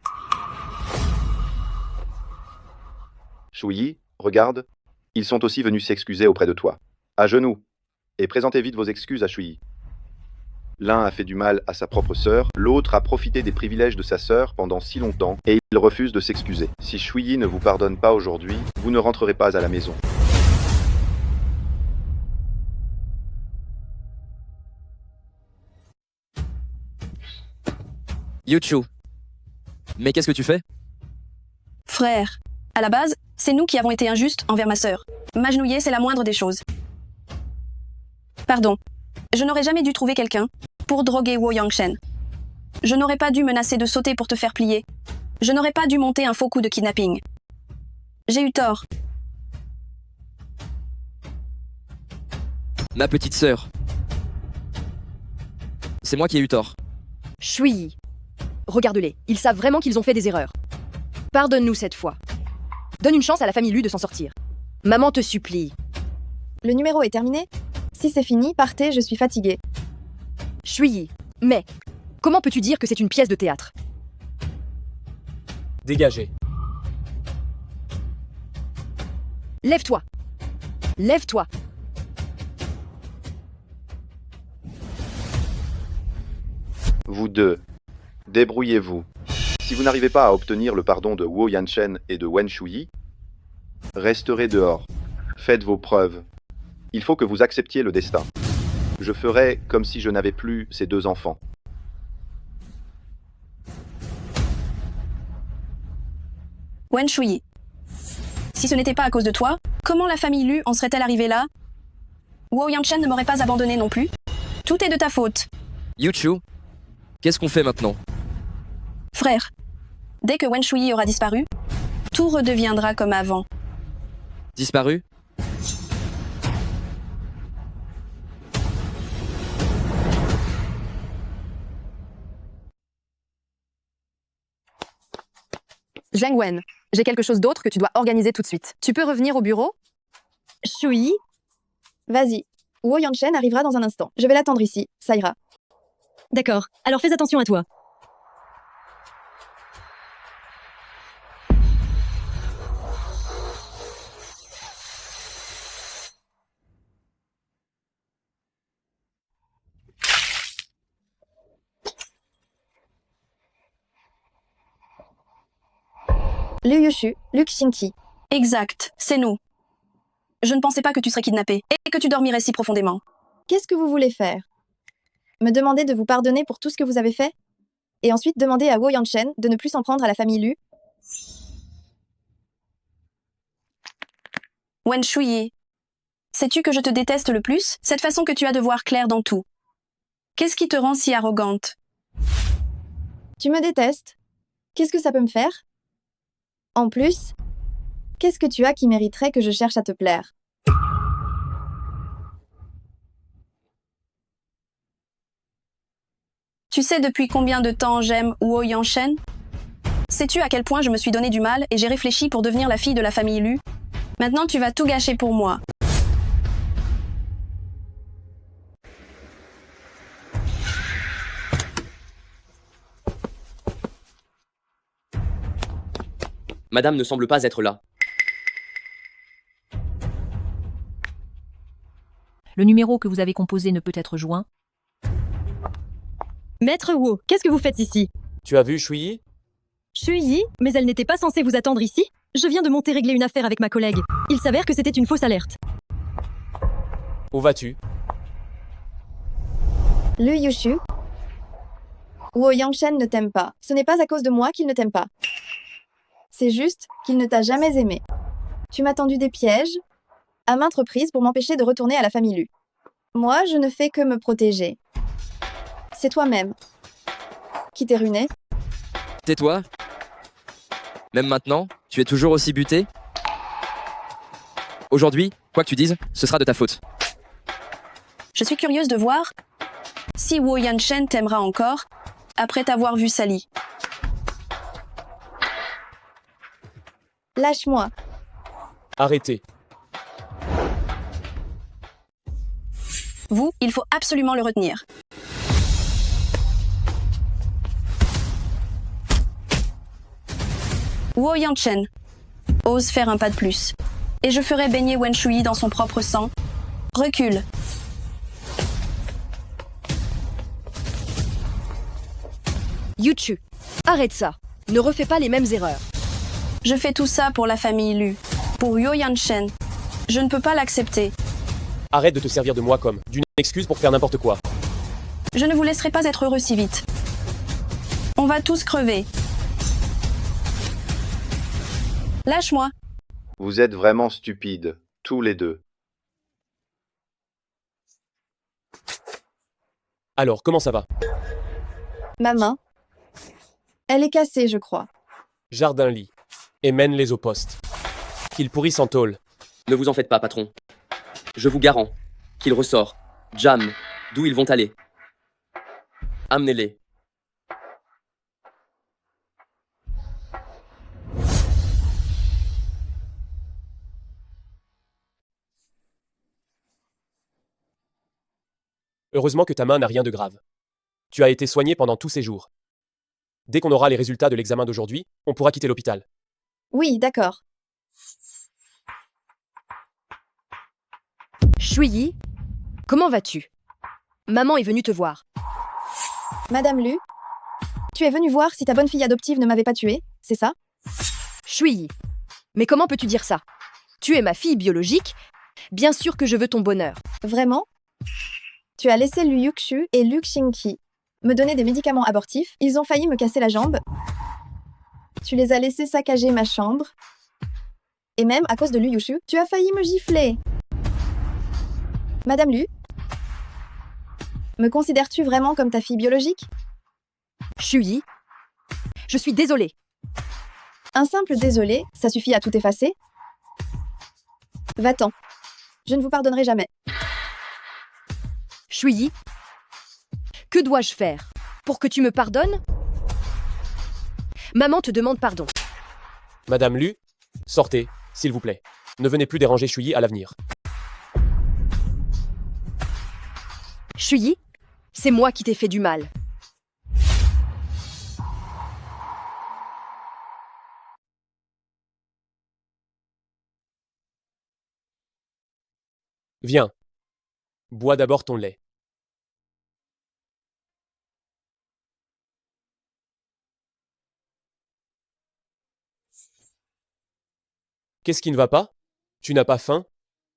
Shuyi, regarde. Ils sont aussi venus s'excuser auprès de toi. À genoux. Et présentez vite vos excuses à Shuyi. L'un a fait du mal à sa propre sœur, l'autre a profité des privilèges de sa sœur pendant si longtemps, et il refuse de s'excuser. Si Shuyi ne vous pardonne pas aujourd'hui, vous ne rentrerez pas à la maison. Yuchu. Mais qu'est-ce que tu fais? Frère, à la base, c'est nous qui avons été injustes envers ma sœur. M'agenouiller, c'est la moindre des choses. Pardon. Je n'aurais jamais dû trouver quelqu'un pour droguer Wu Yanshen. Je n'aurais pas dû menacer de sauter pour te faire plier. Je n'aurais pas dû monter un faux coup de kidnapping. J'ai eu tort. Ma petite sœur. C'est moi qui ai eu tort. Shuyi, regarde-les, ils savent vraiment qu'ils ont fait des erreurs. Pardonne-nous cette fois. Donne une chance à la famille Lu de s'en sortir. Maman te supplie. Le numéro est terminé? Si c'est fini, partez, je suis fatiguée. Shuyi, mais comment peux-tu dire que c'est une pièce de théâtre? Dégagez. Lève-toi. Lève-toi. Vous deux, débrouillez-vous. Si vous n'arrivez pas à obtenir le pardon de Wu Yanshen et de Wen Shuyi, resterez dehors. Faites vos preuves. Il faut que vous acceptiez le destin. Je ferai comme si je n'avais plus ces deux enfants. Wen Shuyi. Si ce n'était pas à cause de toi, comment la famille Lu en serait-elle arrivée là? Wu Yanshen ne m'aurait pas abandonné non plus. Tout est de ta faute. Yuchu, qu'est-ce qu'on fait maintenant? Frère, dès que Wen Shuyi aura disparu, tout redeviendra comme avant. Disparu? Zheng Wen, j'ai quelque chose d'autre que tu dois organiser tout de suite. Tu peux revenir au bureau? Shuyi, vas-y. Wu Yanshen arrivera dans un instant. Je vais l'attendre ici, ça ira. D'accord, alors fais attention à toi. Liu Yushu, Luke Xinki. Exact, c'est nous. Je ne pensais pas que tu serais kidnappé et que tu dormirais si profondément. Qu'est-ce que vous voulez faire? Me demander de vous pardonner pour tout ce que vous avez fait? Et ensuite demander à Wo Yanshen de ne plus s'en prendre à la famille Lu? Wen Shuyi, sais-tu que je te déteste le plus? Cette façon que tu as de voir clair dans tout. Qu'est-ce qui te rend si arrogante? Tu me détestes? Qu'est-ce que ça peut me faire? En plus, qu'est-ce que tu as qui mériterait que je cherche à te plaire? Tu sais depuis combien de temps j'aime Wo Yanshen? Sais-tu à quel point je me suis donné du mal et j'ai réfléchi pour devenir la fille de la famille Lu? Maintenant tu vas tout gâcher pour moi. Madame ne semble pas être là. Le numéro que vous avez composé ne peut être joint. Maître Wu, qu'est-ce que vous faites ici? Tu as vu Shuyi? Shuyi, mais elle n'était pas censée vous attendre ici? Je viens de monter régler une affaire avec ma collègue. Il s'avère que c'était une fausse alerte. Où vas-tu? Lu Yushu, Wo Yanshen ne t'aime pas. Ce n'est pas à cause de moi qu'il ne t'aime pas. C'est juste qu'il ne t'a jamais aimé. Tu m'as tendu des pièges à maintes reprises pour m'empêcher de retourner à la famille Lu. Moi, je ne fais que me protéger. C'est toi-même qui t'es ruiné. Tais-toi. Même maintenant, tu es toujours aussi buté. Aujourd'hui, quoi que tu dises, ce sera de ta faute. Je suis curieuse de voir si Wo Yanshen t'aimera encore après t'avoir vu sali. Lâche-moi. Arrêtez. Vous, il faut absolument le retenir. Wo Yanshen ose faire un pas de plus. Et je ferai baigner Wen Shuyi dans son propre sang. Recule. Yuchu, arrête ça. Ne refais pas les mêmes erreurs. Je fais tout ça pour la famille Lu. Pour Wo Yanshen. Je ne peux pas l'accepter. Arrête de te servir de moi comme d'une excuse pour faire n'importe quoi. Je ne vous laisserai pas être heureux si vite. On va tous crever. Lâche-moi. Vous êtes vraiment stupides, tous les deux. Alors, comment ça va? Ma main. Elle est cassée, je crois. Jardin-lit. Et mène-les au poste. Qu'ils pourrissent en tôle. Ne vous en faites pas, patron. Je vous garant qu'il ressort. Jam, d'où ils vont aller. Amenez-les. Heureusement que ta main n'a rien de grave. Tu as été soigné pendant tous ces jours. Dès qu'on aura les résultats de l'examen d'aujourd'hui, on pourra quitter l'hôpital. Oui, d'accord. Shuyi, comment vas-tu? Maman est venue te voir. Madame Lu, tu es venue voir si ta bonne fille adoptive ne m'avait pas tuée, c'est ça? Shuyi, mais comment peux-tu dire ça? Tu es ma fille biologique. Bien sûr que je veux ton bonheur. Vraiment? Tu as laissé Lu Yukshu et Lu Xingqi me donner des médicaments abortifs. Ils ont failli me casser la jambe. Tu les as laissés saccager ma chambre. Et même, à cause de Lu Yushu, tu as failli me gifler. Madame Lu, me considères-tu vraiment comme ta fille biologique? Shuyi, je suis désolée. Un simple désolé, ça suffit à tout effacer? Va-t'en. Je ne vous pardonnerai jamais. Shuyi, que dois-je faire pour que tu me pardonnes? Maman te demande pardon. Madame Lu, sortez, s'il vous plaît. Ne venez plus déranger Shuyi à l'avenir. Shuyi, c'est moi qui t'ai fait du mal. Viens. Bois d'abord ton lait. Qu'est-ce qui ne va pas? Tu n'as pas faim?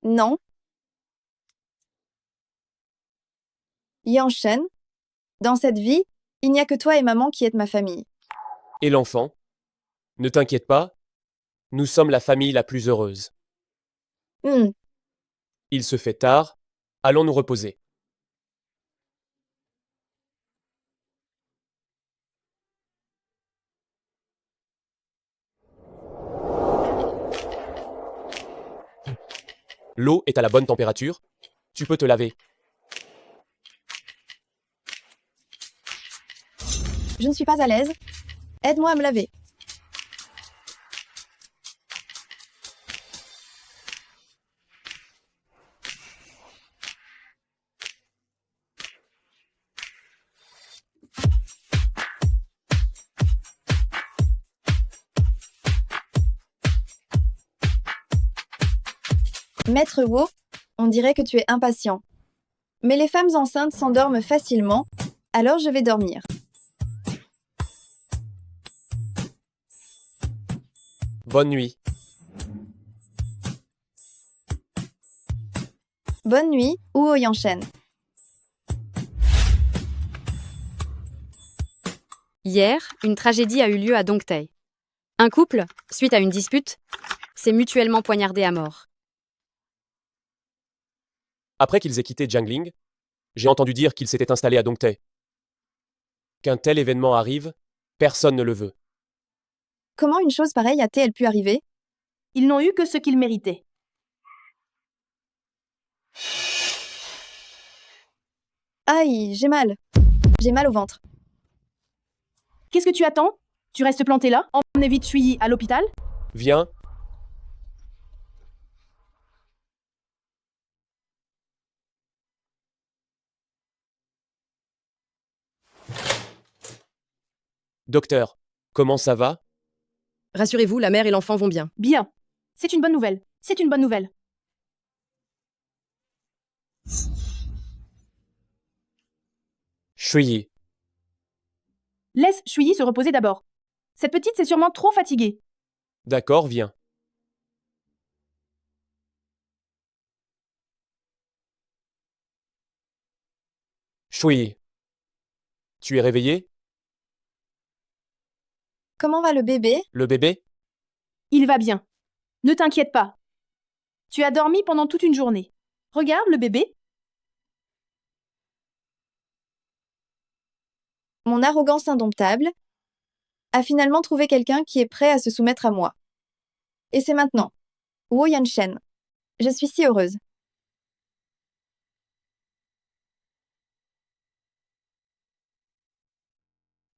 Non. Yanshen, Dans cette vie, il n'y a que toi et maman qui êtes ma famille. Et l'enfant? Ne t'inquiète pas, nous sommes la famille la plus heureuse. Il se fait tard, allons nous reposer. L'eau est à la bonne température, tu peux te laver. Je ne suis pas à l'aise. Aide-moi à me laver. Maître Wu, on dirait que tu es impatient. Mais les femmes enceintes s'endorment facilement, alors je vais dormir. Bonne nuit. Bonne nuit, Wu Yanshen. Hier, une tragédie a eu lieu à Dongtae. Un couple, suite à une dispute, s'est mutuellement poignardé à mort. Après qu'ils aient quitté Jiangling, j'ai entendu dire qu'ils s'étaient installés à Dongtae. Qu'un tel événement arrive, personne ne le veut. Comment une chose pareille a-t-elle pu arriver? Ils n'ont eu que ce qu'ils méritaient. Aïe, j'ai mal. J'ai mal au ventre. Qu'est-ce que tu attends? Tu restes planté là? Emmenez vite Shuyi à l'hôpital? Viens. Docteur, comment ça va? Rassurez-vous, la mère et l'enfant vont bien. Bien. C'est une bonne nouvelle. C'est une bonne nouvelle. Shuyi. Laisse Shuyi se reposer d'abord. Cette petite s'est sûrement trop fatiguée. D'accord, viens. Shuyi. Tu es réveillé? Comment va le bébé? Le bébé? Il va bien. Ne t'inquiète pas. Tu as dormi pendant toute une journée. Regarde le bébé. Mon arrogance indomptable a finalement trouvé quelqu'un qui est prêt à se soumettre à moi. Et c'est maintenant. Wu Yanshen. Je suis si heureuse.